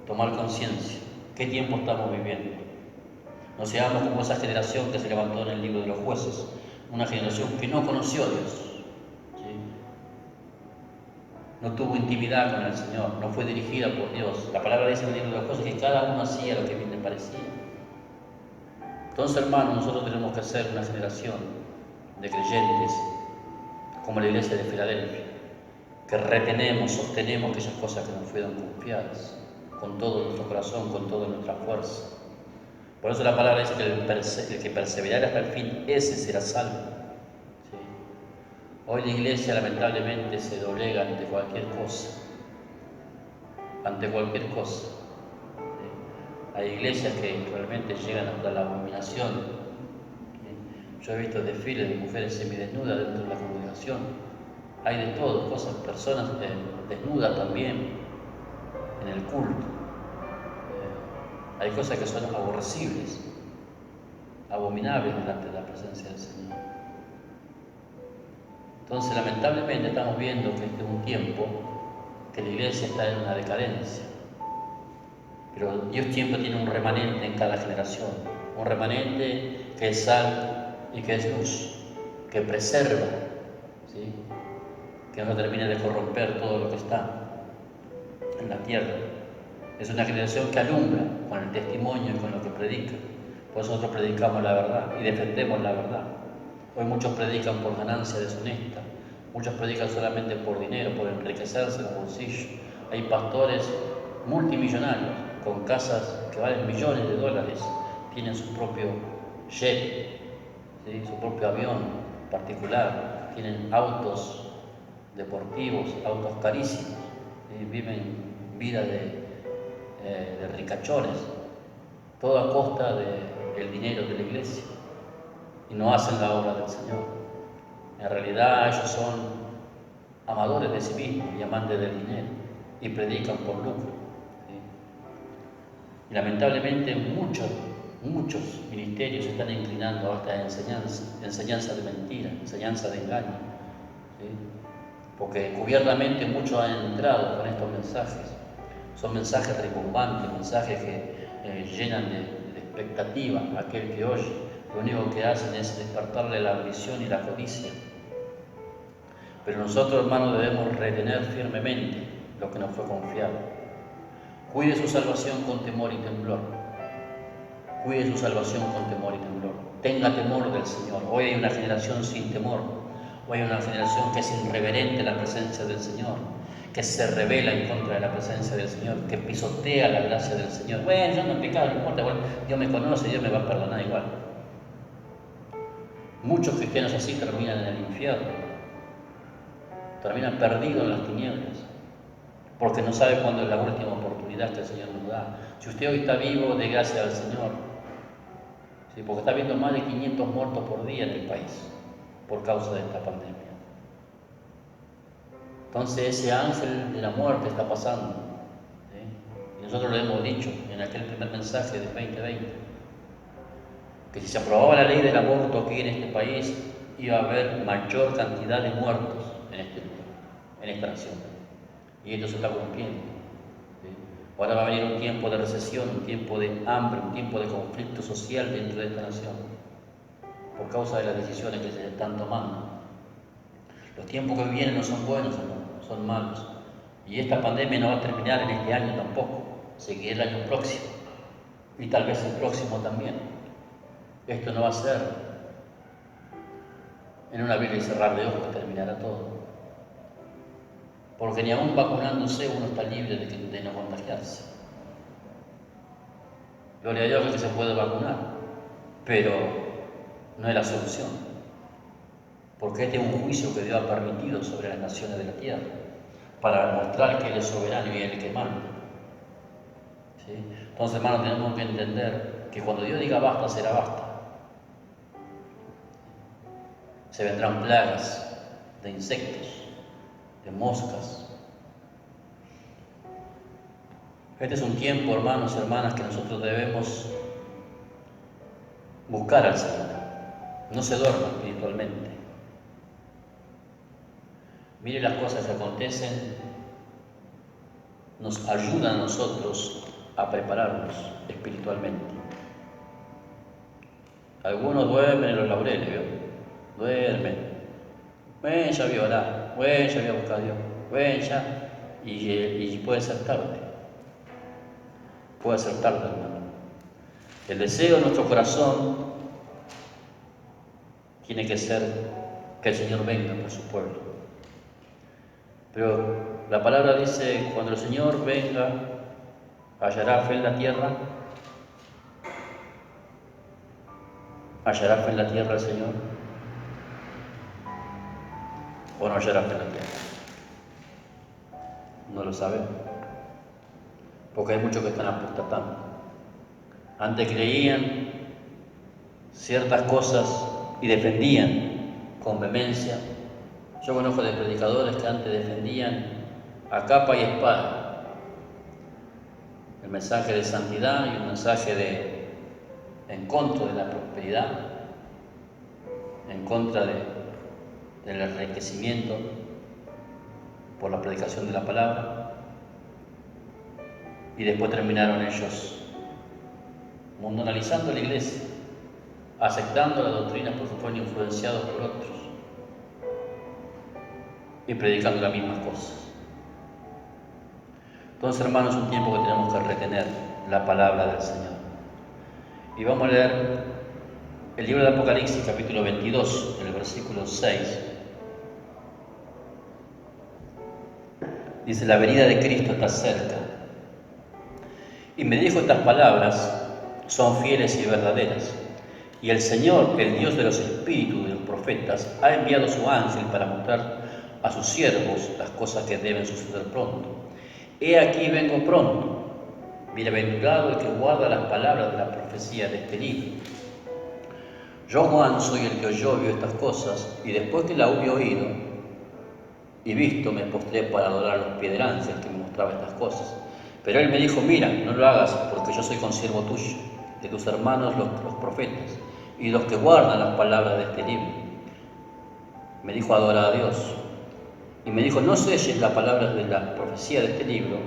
tomar conciencia. ¿Qué tiempo estamos viviendo? No seamos como esa generación que se levantó en el libro de los Jueces, una generación que no conoció a Dios, ¿sí? no tuvo intimidad con el Señor, no fue dirigida por Dios. La palabra dice en el libro de los Jueces que cada uno hacía lo que bien le parecía. Entonces, hermanos, nosotros tenemos que ser una generación de creyentes como la iglesia de Filadelfia, que retenemos, sostenemos aquellas cosas que nos fueron confiadas, con todo nuestro corazón, con toda nuestra fuerza. Por eso la palabra dice que el que perseverara hasta el fin, ese será salvo. ¿Sí? Hoy la iglesia lamentablemente se doblega ante cualquier cosa, ante cualquier cosa. ¿Sí? Hay iglesias que realmente llegan hasta la abominación. ¿Sí? Yo he visto desfiles de mujeres semidesnudas dentro de la congregación. Hay de todo, cosas, personas desnudas también en el culto. Hay cosas que son aborrecibles, abominables delante de la presencia del Señor. Entonces, lamentablemente estamos viendo que este es un tiempo que la iglesia está en una decadencia. Pero Dios siempre tiene un remanente en cada generación, un remanente que es sal y que es luz, que preserva, ¿sí? Que no termine de corromper todo lo que está en la tierra. Es una generación que alumbra con el testimonio y con lo que predica. Por eso nosotros predicamos la verdad y defendemos la verdad. Hoy muchos predican por ganancia deshonesta, muchos predican solamente por dinero, por enriquecerse los bolsillos. Hay pastores multimillonarios con casas que valen millones de dólares, tienen su propio jet, ¿sí? Su propio avión particular, tienen autos deportivos, autos carísimos, ¿sí? Viven vida de ricachones, todo a costa del dinero de la iglesia, y no hacen la obra del Señor. En realidad ellos son amadores de sí mismos y amantes del dinero y predican por lucro. ¿Sí? Y lamentablemente muchos ministerios se están inclinando a esta enseñanza de mentira, enseñanza de engaño. ¿Sí? Porque cubiertamente muchos han entrado con estos mensajes. Son mensajes rimbombantes, mensajes que llenan de expectativa a aquel que oye. Lo único que hacen es despertarle la ambición y la codicia. Pero nosotros, hermanos, debemos retener firmemente lo que nos fue confiado. Cuide su salvación con temor y temblor. Cuide su salvación con temor y temblor. Tenga temor del Señor. Hoy hay una generación sin temor. Hoy hay una generación que es irreverente a la presencia del Señor, que se revela en contra de la presencia del Señor, que pisotea la gracia del Señor. Bueno, yo no he pecado, no importa, bueno, Dios me conoce, Dios me va a perdonar igual. Muchos cristianos así terminan en el infierno, terminan perdidos en las tinieblas, porque no sabe cuándo es la última oportunidad que el Señor nos da. Si usted hoy está vivo, dé gracias al Señor, ¿sí? Porque está habiendo más de 500 muertos por día en el país por causa de esta pandemia. Entonces ese ángel de la muerte está pasando, ¿sí? Y nosotros lo hemos dicho en aquel primer mensaje del 2020, que si se aprobaba la ley del aborto aquí en este país, iba a haber mayor cantidad de muertos en este lugar, en esta nación. Y esto se está cumpliendo. ¿Sí? Ahora va a venir un tiempo de recesión, un tiempo de hambre, un tiempo de conflicto social dentro de esta nación, por causa de las decisiones que se están tomando. Los tiempos que vienen no son buenos, son malos. Y esta pandemia no va a terminar en este año tampoco, seguirá el año próximo y tal vez el próximo también. Esto no va a ser en un abrir y cerrar de ojos que terminará todo. Porque ni aún vacunándose uno está libre de no contagiarse. Gloria a Dios que se puede vacunar, pero no es la solución. Porque este es un juicio que Dios ha permitido sobre las naciones de la tierra, para demostrar que Él es soberano y Él es el que manda. ¿Sí? Entonces, hermanos, tenemos que entender que cuando Dios diga basta, será basta. Se vendrán plagas de insectos, de moscas. Este es un tiempo, hermanos y hermanas, que nosotros debemos buscar al Señor. No se duerma espiritualmente. Mire las cosas que acontecen, nos ayudan a nosotros a prepararnos espiritualmente. Algunos duermen en los laureles, ¿vio? Duermen. Bueno, ya voy a orar, bueno, ya voy a buscar a Dios. ven ya, y puede ser tarde. Puede ser tarde, hermano. El deseo de nuestro corazón tiene que ser que el Señor venga por su pueblo. Pero la palabra dice, cuando el Señor venga, ¿hallará fe en la tierra? ¿Hallará fe en la tierra el Señor? ¿O no hallará fe en la tierra? No lo sabemos. Porque hay muchos que están apostatando. Antes creían ciertas cosas y defendían con vehemencia. Yo conozco de predicadores que antes defendían a capa y espada el mensaje de santidad y un mensaje en contra de la prosperidad, en contra del enriquecimiento por la predicación de la palabra, y después terminaron ellos mundanalizando la iglesia, aceptando las doctrinas porque fueron influenciados por otros y predicando las mismas cosas. Entonces, hermanos, es un tiempo que tenemos que retener la palabra del Señor. Y vamos a leer el libro de Apocalipsis, capítulo 22, en el versículo 6. Dice, la venida de Cristo está cerca. Y me dijo estas palabras, son fieles y verdaderas. Y el Señor, el Dios de los espíritus de los profetas, ha enviado su ángel para mostrar a sus siervos las cosas que deben suceder pronto. He aquí vengo pronto. Bienaventurado el que guarda las palabras de la profecía de este libro. Yo, Juan, soy el que oyó estas cosas, y después que la hube oído y visto, me postré para adorar los pies del ángel que me mostraba estas cosas. Pero él me dijo, mira, no lo hagas, porque yo soy consiervo tuyo, de tus hermanos los profetas, y los que guardan las palabras de este libro. Me dijo, adora a Dios. Y me dijo, no selles las palabras de la profecía de este libro,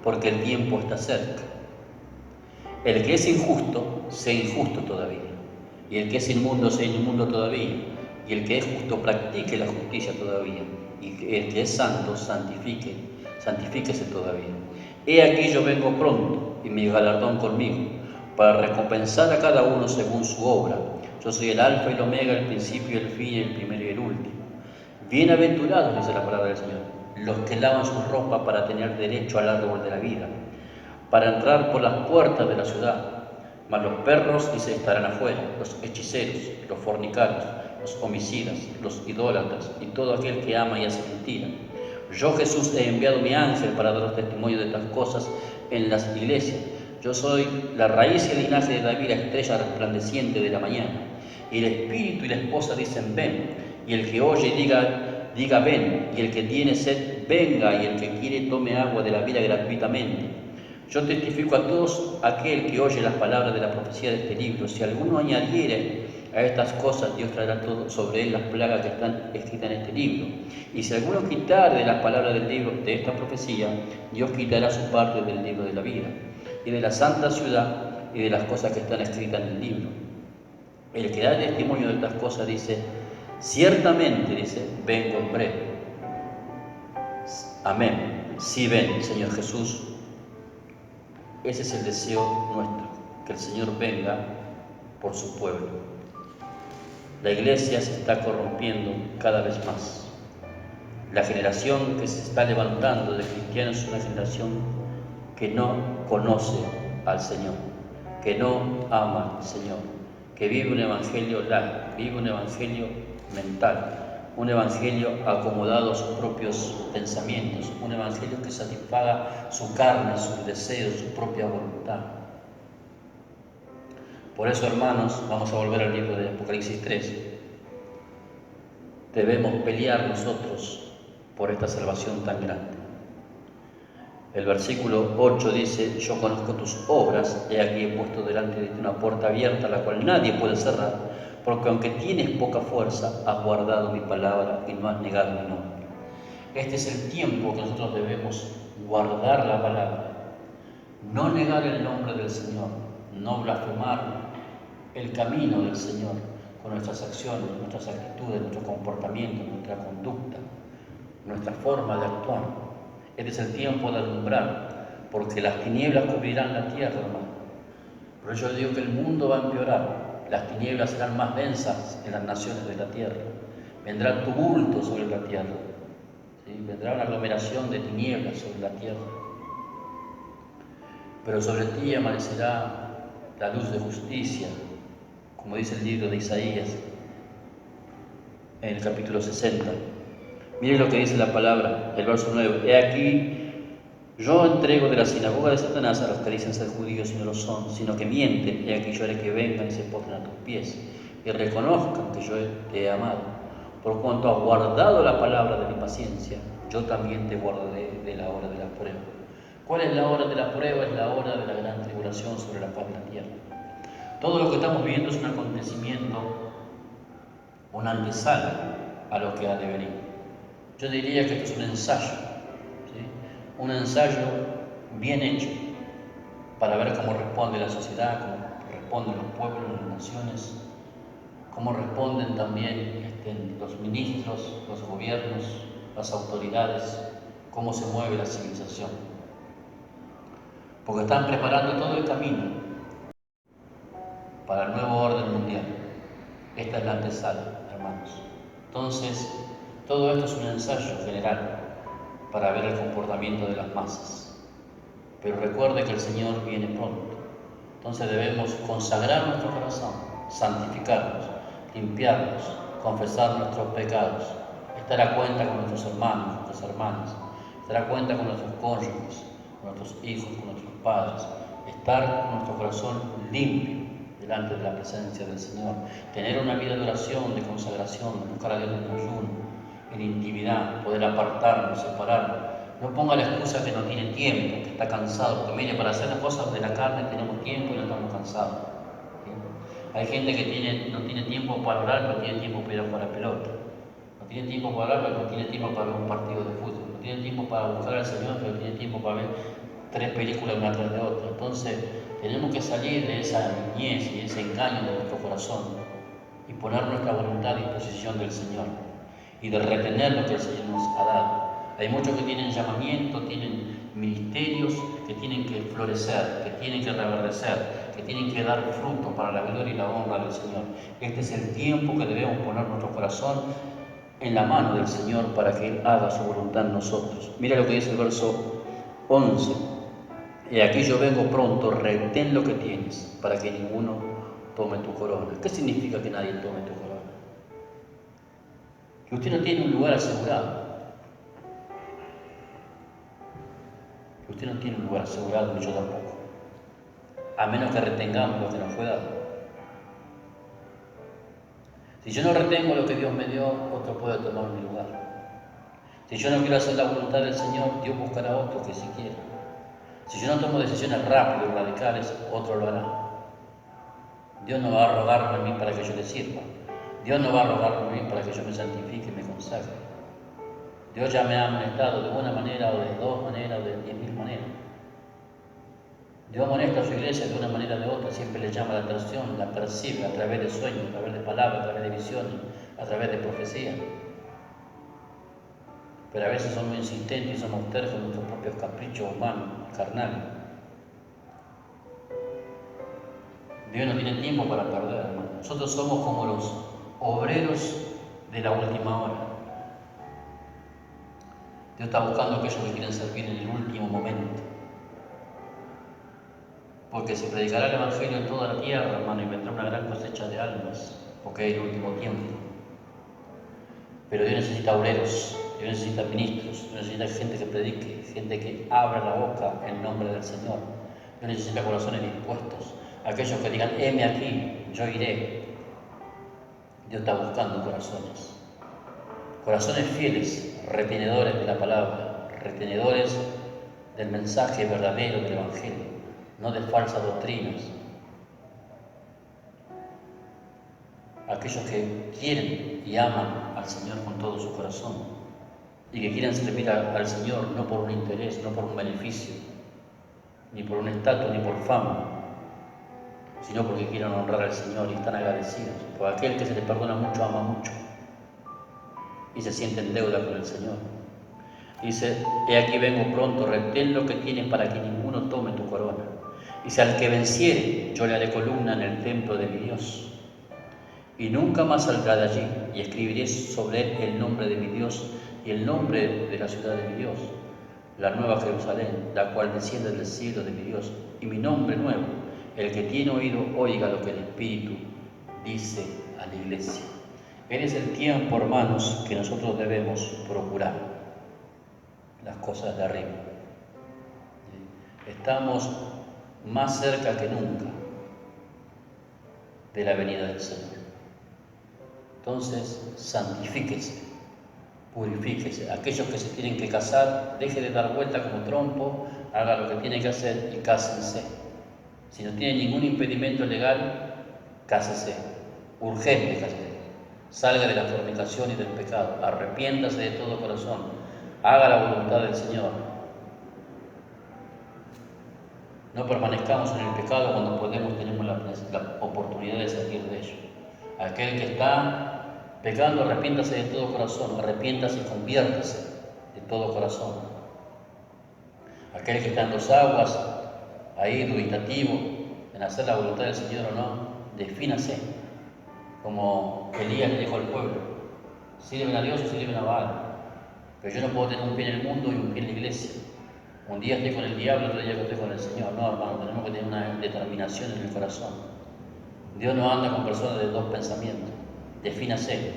porque el tiempo está cerca. El que es injusto, sea injusto todavía. Y el que es inmundo, sea inmundo todavía. Y el que es justo, practique la justicia todavía. Y el que es santo, santifíquese todavía. He aquí yo vengo pronto, y mi galardón conmigo, para recompensar a cada uno según su obra. Yo soy el alfa y el omega, el principio y el fin, el primero y el último. Bienaventurados, dice la palabra del Señor, los que lavan su ropa para tener derecho al árbol de la vida, para entrar por las puertas de la ciudad. Mas los perros, dice, estarán afuera, los hechiceros, los fornicarios, los homicidas, los idólatras y todo aquel que ama y hace mentira. Yo, Jesús, he enviado mi ángel para daros testimonio de estas cosas en las iglesias. Yo soy la raíz y el linaje de David, la estrella resplandeciente de la mañana. Y el espíritu y la esposa dicen, ven. Y el que oye diga ven. Y el que tiene sed, venga. Y el que quiere, tome agua de la vida gratuitamente. Yo testifico a todos aquel que oye las palabras de la profecía de este libro. Si alguno añadiere a estas cosas, Dios traerá todo sobre él las plagas que están escritas en este libro. Y si alguno quitare de las palabras del libro de esta profecía, Dios quitará su parte del libro de la vida, y de la santa ciudad, y de las cosas que están escritas en el libro. El que da testimonio de estas cosas dice, ciertamente, dice, vengo en breve. Amén. Sí, ven, Señor Jesús. Ese es el deseo nuestro, que el Señor venga por su pueblo. La iglesia se está corrompiendo cada vez más. La generación que se está levantando de cristianos es una generación que no conoce al Señor, que no ama al Señor, que vive un evangelio light, vive un evangelio mental, un evangelio acomodado a sus propios pensamientos, un evangelio que satisfaga su carne, sus deseos, su propia voluntad. Por eso, hermanos, vamos a volver al libro de Apocalipsis 3. Debemos pelear nosotros por esta salvación tan grande. El versículo 8 dice, yo conozco tus obras, he aquí he puesto delante de ti una puerta abierta, la cual nadie puede cerrar, porque aunque tienes poca fuerza, has guardado mi palabra y no has negado mi nombre. Este es el tiempo que nosotros debemos guardar la palabra, no negar el nombre del Señor, no blasfemar el camino del Señor con nuestras acciones, nuestras actitudes, nuestro comportamiento, nuestra conducta. nuestra forma de actuar. Este es el tiempo de alumbrar, porque las tinieblas cubrirán la tierra, hermano. Por eso yo digo que el mundo va a empeorar, las tinieblas serán más densas en las naciones de la tierra, vendrá tumulto sobre la tierra, ¿sí? Vendrá una aglomeración de tinieblas sobre la tierra, pero sobre ti amanecerá la luz de justicia, como dice el libro de Isaías en el capítulo 60. Miren lo que dice la palabra, el verso 9. He aquí, yo entrego de la sinagoga de Satanás a los que dicen ser judíos y no lo son, sino que mienten. He aquí yo haré que vengan y se postren a tus pies y reconozcan que yo te he amado. Por cuanto has guardado la palabra de mi paciencia, yo también te guardaré de la hora de la prueba. ¿Cuál es la hora de la prueba? Es la hora de la gran tribulación sobre la faz de la tierra. Todo lo que estamos viendo es un acontecimiento, una antesala a lo que ha de venir. Yo diría que esto es un ensayo, ¿sí? Un ensayo bien hecho para ver cómo responde la sociedad, cómo responden los pueblos, las naciones, cómo responden también los ministros, los gobiernos, las autoridades, cómo se mueve la civilización. Porque están preparando todo el camino para el nuevo orden mundial. Esta es la antesala, hermanos. Entonces, todo esto es un ensayo general para ver el comportamiento de las masas. Pero recuerde que el Señor viene pronto. Entonces debemos consagrar nuestro corazón, santificarnos, limpiarnos, confesar nuestros pecados, estar a cuenta con nuestros hermanos, nuestras hermanas, estar a cuenta con nuestros cónyuges, con nuestros hijos, con nuestros padres, estar con nuestro corazón limpio delante de la presencia del Señor, tener una vida de oración, de consagración, buscar a Dios en ayuno, en intimidad, poder apartarnos, separarnos. No ponga la excusa que no tiene tiempo, que está cansado, porque mire, para hacer las cosas de la carne tenemos tiempo y no estamos cansados. ¿Sí? Hay gente que no tiene tiempo para orar, pero tiene tiempo para ir a jugar a pelota. No tiene tiempo para orar, pero no tiene tiempo para ver un partido de fútbol. No tiene tiempo para buscar al Señor, pero tiene tiempo para ver 3 películas una tras de otra. Entonces, tenemos que salir de esa niñez y de ese engaño de nuestro corazón y poner nuestra voluntad a disposición del Señor y de retener lo que el Señor nos ha dado. Hay muchos que tienen llamamiento, tienen ministerios que tienen que florecer, que tienen que reverdecer, que tienen que dar fruto para la gloria y la honra del Señor. Este es el tiempo que debemos poner nuestro corazón en la mano del Señor para que Él haga su voluntad en nosotros. Mira lo que dice el verso 11. Y aquí yo vengo pronto, retén lo que tienes, para que ninguno tome tu corona. ¿Qué significa que nadie tome tu corona? Que usted no tiene un lugar asegurado. Que usted no tiene un lugar asegurado, ni yo tampoco. A menos que retengamos lo que nos fue dado. Si yo no retengo lo que Dios me dio, otro puede tomar mi lugar. Si yo no quiero hacer la voluntad del Señor, Dios buscará otro que sí quiera. Si yo no tomo decisiones rápidas y radicales, otro lo hará. Dios no va a rogarme a mí para que yo le sirva. Dios no va a rogarme a mí para que yo me santifique y me consagre. Dios ya me ha amonestado de una manera o de 2 maneras o de 10.000 maneras. Dios amonesta a su iglesia de una manera o de otra, siempre le llama la atención, la percibe a través de sueños, a través de palabras, a través de visiones, a través de profecías. Pero a veces somos insistentes y somos tercos en nuestros propios caprichos humanos, carnales. Dios no tiene tiempo para perder, hermano. Nosotros somos como los obreros de la última hora. Dios está buscando a aquellos que quieren servir en el último momento. Porque se predicará el Evangelio en toda la tierra, hermano, y vendrá una gran cosecha de almas, porque es el último tiempo. Pero Dios necesita obreros, Dios necesita ministros, Dios necesita gente que predique, gente que abra la boca en nombre del Señor. Dios necesita corazones dispuestos. Aquellos que digan, heme aquí, yo iré. Dios está buscando corazones. Corazones fieles, retenedores de la palabra, retenedores del mensaje verdadero del Evangelio, no de falsas doctrinas. Aquellos que quieren y aman al Señor con todo su corazón y que quieren servir al Señor no por un interés, no por un beneficio, ni por un estatus, ni por fama, sino porque quieren honrar al Señor y están agradecidos. Porque aquel que se le perdona mucho, ama mucho y se siente en deuda con el Señor. Dice, he aquí vengo pronto, retén lo que tienes para que ninguno tome tu corona. Dice, al que venciere, yo le haré columna en el templo de mi Dios. Y nunca más saldrá de allí, y escribiré sobre él el nombre de mi Dios y el nombre de la ciudad de mi Dios, la nueva Jerusalén, la cual desciende del cielo de mi Dios, y mi nombre nuevo. El que tiene oído, oiga lo que el Espíritu dice a la iglesia. Es el tiempo, hermanos, que nosotros debemos procurar las cosas de arriba. Estamos más cerca que nunca de la venida del Señor. Entonces, santifíquese, purifíquese. Aquellos que se tienen que casar, deje de dar vuelta como trompo, haga lo que tiene que hacer y cásense. Si no tiene ningún impedimento legal, cásese, urgente cásese. Salga de la fornicación y del pecado, arrepiéntase de todo corazón, haga la voluntad del Señor. No permanezcamos en el pecado cuando tenemos la oportunidad de salir de ello. Aquel que está pecando, arrepiéntase de todo corazón, arrepiéntase y conviértase de todo corazón. Aquel que está en dos aguas, ahí dubitativo en hacer la voluntad del Señor o no, defínase, como Elías le dijo al pueblo: sirven a Dios o sirven a Baal, pero yo no puedo tener un pie en el mundo y un pie en la iglesia. Un día estoy con el diablo, otro día estoy con el Señor. No, hermano, tenemos que tener una determinación en el corazón. Dios no anda con personas de dos pensamientos. Defínase.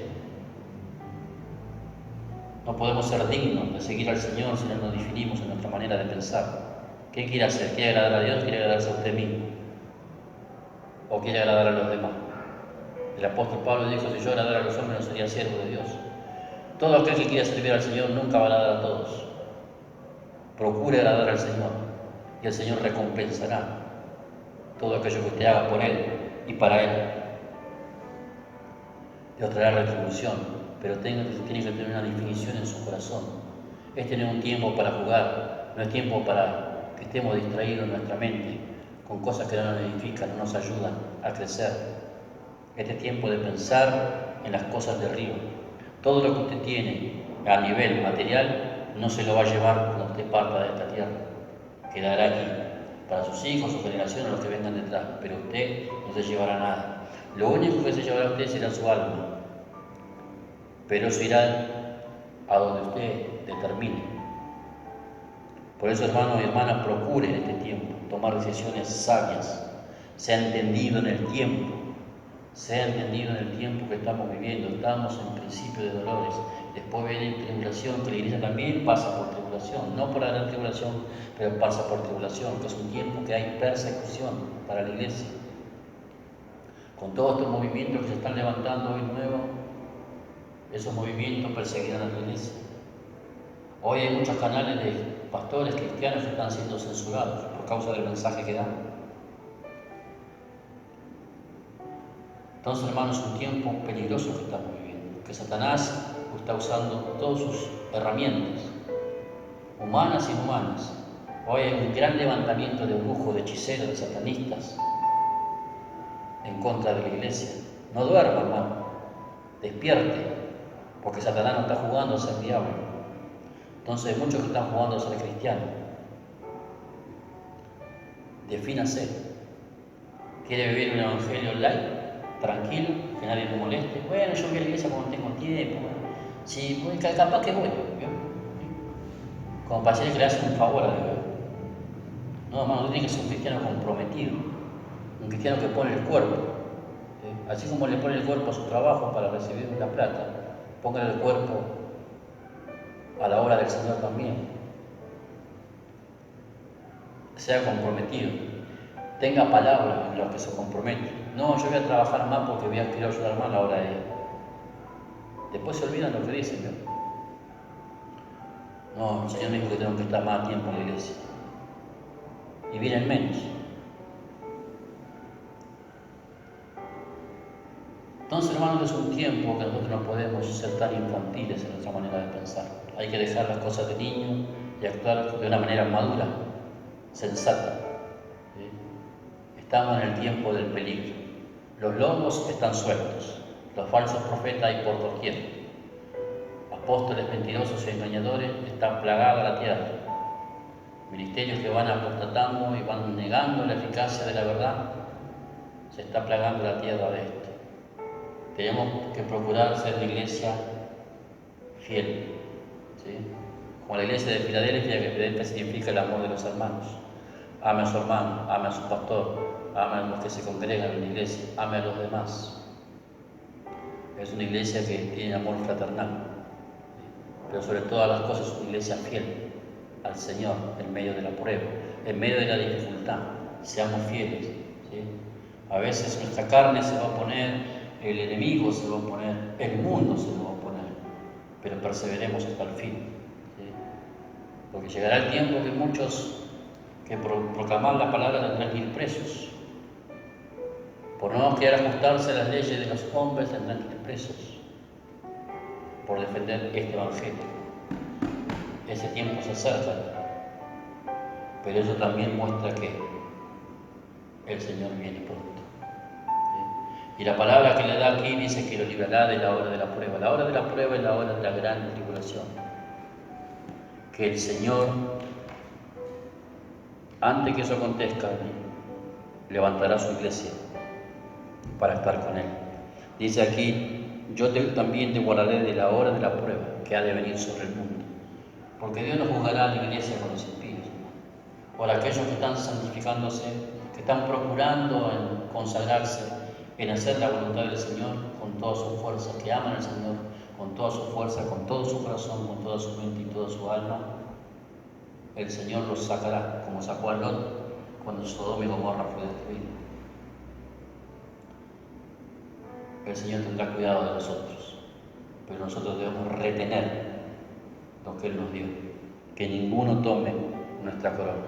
No podemos ser dignos de seguir al Señor si no nos definimos en nuestra manera de pensar. ¿Qué quiere hacer? ¿Quiere agradar a Dios o quiere agradarse a usted mismo? ¿O quiere agradar a los demás? El apóstol Pablo dijo: si yo agradara a los hombres no sería siervo de Dios. Todo aquel que quiera servir al Señor nunca va a agradar a todos. Procure agradar al Señor y el Señor recompensará todo aquello que usted haga por Él y para Él. Dios traerá retribución, pero tiene que tener una definición en su corazón. Este no es un tiempo para jugar, no es tiempo para que estemos distraídos en nuestra mente con cosas que no nos edifican, no nos ayudan a crecer. Este es tiempo de pensar en las cosas de arriba. Todo lo que usted tiene a nivel material no se lo va a llevar cuando usted parta de esta tierra. Quedará aquí para sus hijos, su generación o los que vengan detrás, pero usted no se llevará nada. Lo único que se llevará usted será su alma, pero eso irá a donde usted determine. Por eso, hermanos y hermanas, procure en este tiempo tomar decisiones sabias. Sea entendido en el tiempo, que estamos viviendo. Estamos en principio de dolores. Después viene tribulación, que la iglesia también pasa por tribulación, no por la gran tribulación, pero pasa por tribulación, que es un tiempo que hay persecución para la iglesia. Con todos estos movimientos que se están levantando hoy nuevos, esos movimientos perseguirán a la iglesia. Hoy hay muchos canales de pastores cristianos que están siendo censurados por causa del mensaje que dan. Entonces, hermanos, es un tiempo peligroso que estamos viviendo, que Satanás está usando todas sus herramientas, humanas y inhumanas. Hoy hay un gran levantamiento de brujos, de hechiceros, de satanistas en contra de la iglesia. No duerma, hermano, despierte, porque Satanás no está jugando a ser diablo. Entonces hay muchos que están jugando a ser cristianos. Defínase. ¿Quiere vivir un evangelio light, tranquilo, que nadie me moleste? Bueno, yo voy a la iglesia cuando tengo tiempo. Sí, capaz que voy, ¿vio? Como para decirle que le hace un favor a Dios. No, hermano, usted tiene que ser un cristiano comprometido, un cristiano que pone el cuerpo. Así como le pone el cuerpo a su trabajo para recibir la plata, póngale el cuerpo a la obra del Señor también. Sea comprometido, tenga palabra en lo que se compromete. No, yo voy a trabajar más porque quiero ayudar más a la obra de Él. Después se olvidan lo que dicen, ¿no? No, el Señor me dijo que tengo que estar más tiempo en la iglesia. Y vienen menos. Entonces, hermanos, es un tiempo que nosotros no podemos ser tan infantiles en nuestra manera de pensar. Hay que dejar las cosas de niño y actuar de una manera madura, sensata. ¿Sí? Estamos en el tiempo del peligro. Los lobos están sueltos, los falsos profetas hay por doquier. apóstoles mentirosos y engañadores, está plagada la tierra. Ministerios que van apostatando y van negando la eficacia de la verdad, se está plagando la tierra de esto. Tenemos que procurar ser una iglesia fiel, ¿sí? Como la iglesia de Filadelfia, que Filadelfia significa el amor de los hermanos. Ame a su hermano, ame a su pastor, ame a los que se congregan en la iglesia, ame a los demás. Es una iglesia que tiene amor fraternal, pero sobre todas las cosas es una iglesia fiel al Señor en medio de la prueba, en medio de la dificultad. Seamos fieles, ¿sí? A veces nuestra carne se va a oponer, el enemigo se va a oponer, el mundo se va a oponer, pero perseveremos hasta el fin, ¿sí? Porque llegará el tiempo que muchos que proclamar la palabra tendrán que ir presos. Por no querer ajustarse a las leyes de los hombres tendrán que ir presos por defender este evangelio. Ese tiempo se acerca, pero eso también muestra que el Señor viene pronto. ¿Sí? Y la palabra que le da aquí dice que lo librará de la hora de la prueba. La hora de la prueba es la hora de la gran tribulación. Que el Señor, antes que eso acontezca, levantará su iglesia para estar con Él. Dice aquí, yo también te guardaré de la hora de la prueba que ha de venir sobre el mundo. Porque Dios no juzgará a la iglesia con los impíos, por aquellos que están santificándose, que están procurando en consagrarse, en hacer la voluntad del Señor con toda su fuerza, que aman al Señor con toda su fuerza, con todo su corazón, con toda su mente y toda su alma. El Señor los sacará, como sacó a Lot cuando Sodoma y Gomorra fue destruido. El Señor tendrá cuidado de nosotros, pero nosotros debemos retener lo que Él nos dio, que ninguno tome nuestra corona,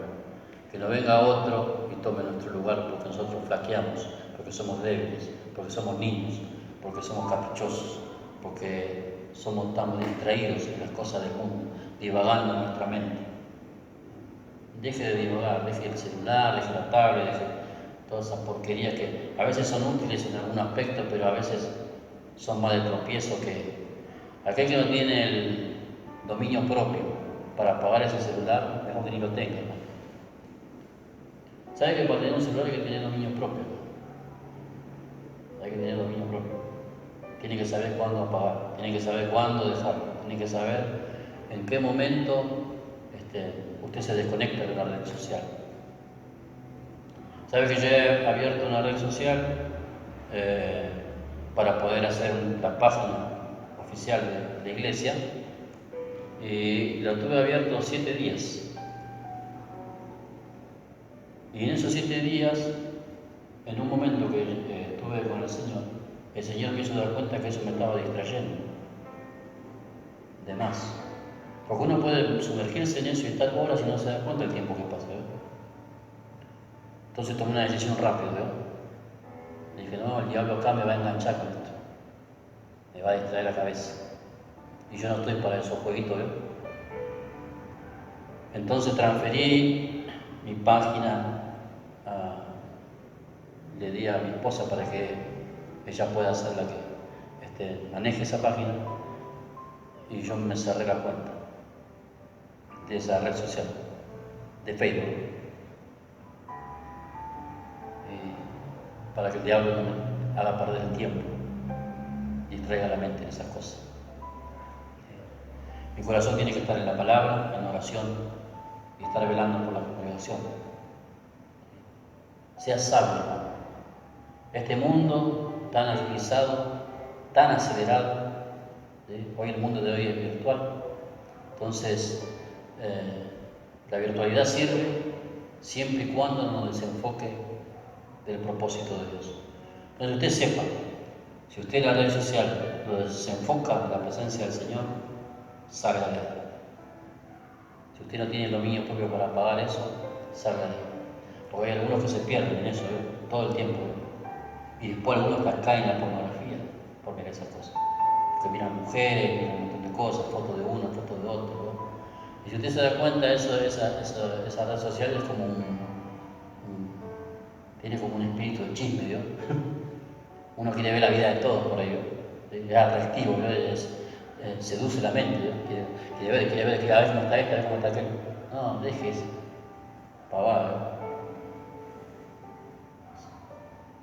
que no venga otro y tome nuestro lugar, porque nosotros flaqueamos, porque somos débiles, porque somos niños, porque somos caprichosos, porque somos tan distraídos en las cosas del mundo, divagando en nuestra mente. Deje de divagar, deje el celular, deje la tablet, deje todas esas porquerías que a veces son útiles en algún aspecto, pero a veces son más de tropiezo que aquel que no tiene el dominio propio para apagar ese celular, mejor que ni lo tenga, ¿no? ¿Sabe que para tener un celular hay que tener dominio propio? Hay que tener dominio propio. Tiene que saber cuándo apagar, tiene que saber cuándo dejarlo, tiene que saber en qué momento usted se desconecta de una red social. ¿Sabe que yo he abierto una red social para poder hacer la página oficial de la iglesia? Y la tuve abierto 7 días. Y en esos 7 días, en un momento que estuve con el Señor me hizo dar cuenta que eso me estaba distrayendo. De más. Porque uno puede sumergirse en eso y estar horas y no se da cuenta del tiempo que pasa, ¿eh? Entonces tomé una decisión rápida, ¿eh? Dije, no, el diablo acá me va a enganchar con esto. Me va a distraer la cabeza. Y yo no estoy para esos jueguitos, ¿eh? Entonces transferí mi página, le di a mi esposa para que ella pueda ser la que maneje esa página, y yo me cerré la cuenta de esa red social, de Facebook, para que el diablo no me haga perder el tiempo, distraiga la mente en esas cosas. Mi corazón tiene que estar en la palabra, en oración, y estar velando por la congregación. Sea sabio, hermano. Este mundo tan agilizado, tan acelerado, ¿sí? Hoy el mundo de hoy es virtual. Entonces, la virtualidad sirve siempre y cuando nos desenfoque del propósito de Dios. Entonces usted sepa, si usted en la red social lo desenfoca de la presencia del Señor, salga de ahí. Si usted no tiene el dominio propio para apagar eso, salga de ahí. Porque hay algunos que se pierden en eso, todo el tiempo. Y después algunos caen en la pornografía por ver esas cosas. Porque miran mujeres, miran un montón de cosas, fotos de uno, fotos de otro, ¿no? Y si usted se da cuenta, esa red social es como tiene como un espíritu de chisme, ¿no? Uno quiere ver la vida de todos por ahí, ¿no? Es atractivo, ¿no? seduce la mente, ¿no? Quiere ver que a ver cómo está esta, a ver cómo está aquel. No, deje eso, pavada.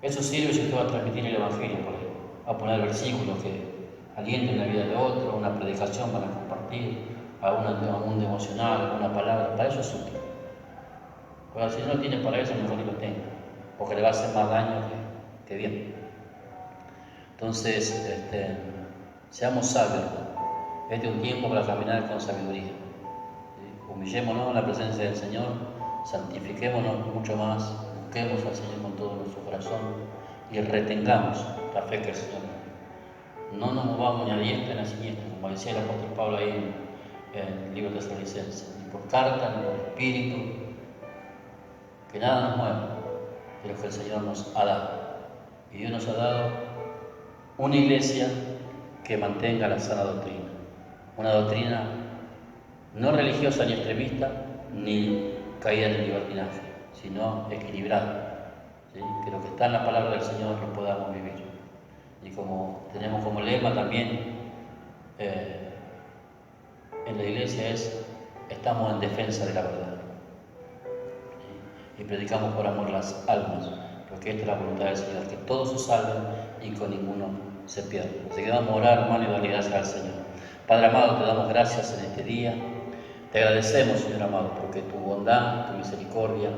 Eso sirve si usted va a transmitir el Evangelio por ahí, a poner versículos que alienten la vida de otro, una predicación para compartir, a un devocional, alguna palabra, para eso es útil. Pero si no tiene para eso, mejor ni lo tenga, porque le va a hacer más daño que bien. Entonces, seamos sabios, ¿no? Este es un tiempo para caminar con sabiduría. ¿Sí? Humillémonos en la presencia del Señor, santifiquémonos mucho más, busquemos al Señor con todo nuestro corazón y retengamos la fe que el Señor nos da. No nos movamos ni a diestra ni a siniestra, como decía el apóstol Pablo ahí en el libro de Tesalonicenses, ni por carta, ni por espíritu, que nada nos mueva de lo que el Señor nos ha dado. Y Dios nos ha dado una iglesia que mantenga la sana doctrina, una doctrina no religiosa ni extremista, ni caída en el libertinaje, sino equilibrada, ¿sí? Que lo que está en la palabra del Señor lo podamos vivir. Y como tenemos como lema también en la iglesia estamos en defensa de la verdad, ¿sí? Y predicamos por amor las almas, porque esta es la voluntad del Señor, que todos se salven y con ninguno se pierda. Así que vamos a orar, hermano, y darle gracias al Señor. Padre amado, te damos gracias en este día. Te agradecemos, Señor amado, porque tu bondad, tu misericordia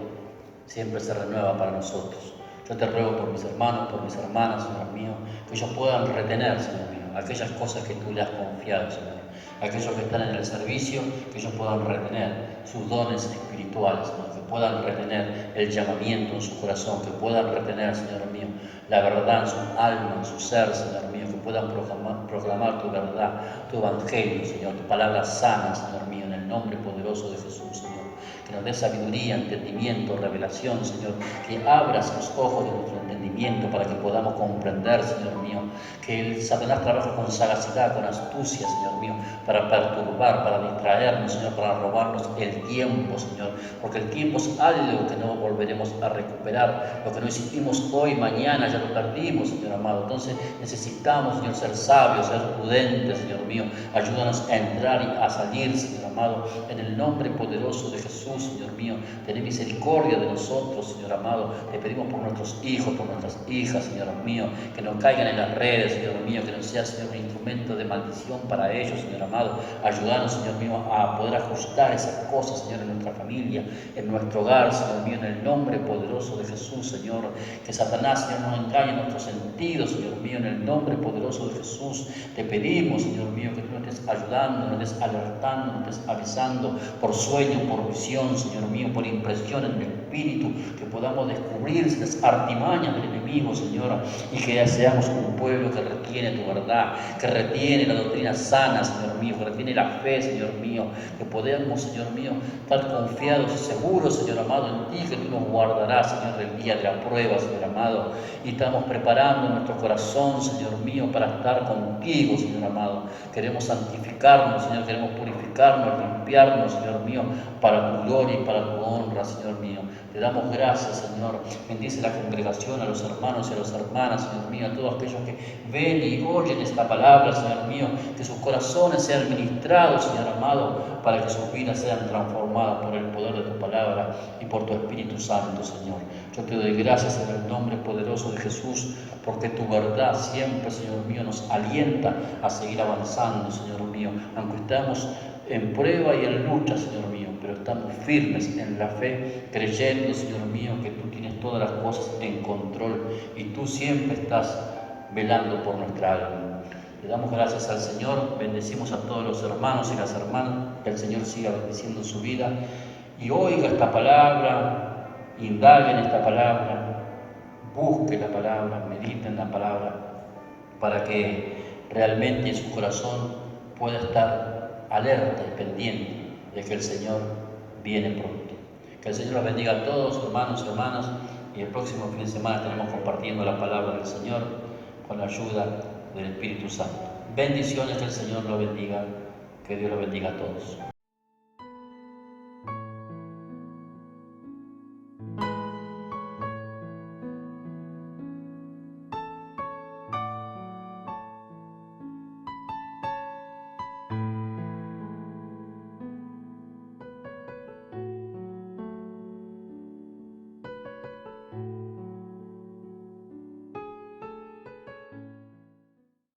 siempre se renueva para nosotros. Yo te ruego por mis hermanos, por mis hermanas, Señor mío, que ellos puedan retener, Señor mío, aquellas cosas que tú le has confiado, Señor. Aquellos que están en el servicio, que ellos puedan retener sus dones espirituales, Señor, que puedan retener el llamamiento en su corazón, que puedan retener, Señor mío, la verdad en su alma, en su ser, Señor mío, que puedan proclamar tu verdad, tu evangelio, Señor, tu palabra sana, Señor mío, en el nombre poderoso de Jesús, Señor. Que nos dé sabiduría, entendimiento, revelación, Señor. Que abras los ojos de nuestro entendimiento para que podamos comprender, Señor mío, que el Satanás trabaja con sagacidad, con astucia, Señor mío, para perturbar, para distraernos, Señor, para robarnos el tiempo, Señor. Porque el tiempo es algo que no volveremos a recuperar. Lo que no hicimos hoy, mañana, ya lo perdimos, Señor amado. Entonces necesitamos, Señor, ser sabios, ser prudentes, Señor mío. Ayúdanos a entrar y a salir, Señor amado, en el nombre poderoso de Jesús, Señor mío. Ten misericordia de nosotros, Señor amado. Te pedimos por nuestros hijos, por nuestras hijas, Señor mío, que no caigan en las redes, Señor mío, que no sea, Señor, un instrumento de maldición para ellos, Señor amado. Ayúdanos, Señor mío, a poder ajustar esas cosas, Señor, en nuestra familia, en nuestro hogar, Señor mío, en el nombre poderoso de Jesús, Señor. Que Satanás, Señor, no engañe nuestros sentidos, Señor mío, en el nombre poderoso de Jesús. Te pedimos, Señor mío, que tú nos estés ayudando, nos estés alertando, nos estés avisando por sueño, por visión, Señor mío, por impresión en el Espíritu, que podamos descubrir las artimañas del enemigo, Señor, y que seamos un pueblo que retiene tu verdad, que retiene la doctrina sana, Señor mío, que retiene la fe, Señor mío, que podamos, Señor mío, estar confiados y seguros, Señor amado, en ti, que tú nos guardarás, Señor, el día de la prueba, Señor amado, y estamos preparando nuestro corazón, Señor mío, para estar contigo, Señor amado. Queremos santificarnos, Señor, queremos purificarnos, limpiarnos, Señor mío, para tu gloria y para tu honra, Señor mío. Te damos gracias, Señor. Bendice la congregación, a los hermanos y a las hermanas, Señor mío, a todos aquellos que ven y oyen esta palabra, Señor mío, que sus corazones sean ministrados, Señor amado, para que sus vidas sean transformadas por el poder de tu palabra y por tu Espíritu Santo, Señor. Yo te doy gracias en el nombre poderoso de Jesús, porque tu verdad siempre, Señor mío, nos alienta a seguir avanzando, Señor mío, aunque estamos en prueba y en lucha, Señor mío, pero estamos firmes en la fe, creyendo, Señor mío, que tú tienes todas las cosas en control y tú siempre estás velando por nuestra alma. Le damos gracias al Señor, bendecimos a todos los hermanos y las hermanas, que el Señor siga bendiciendo su vida y oiga esta palabra, indague en esta palabra, busque la palabra, medite en la palabra, para que realmente en su corazón pueda estar alerta y pendiente de que el Señor viene pronto. Que el Señor los bendiga a todos, hermanos y hermanas, y el próximo fin de semana estaremos compartiendo la palabra del Señor con la ayuda del Espíritu Santo. Bendiciones, que el Señor los bendiga, que Dios los bendiga a todos.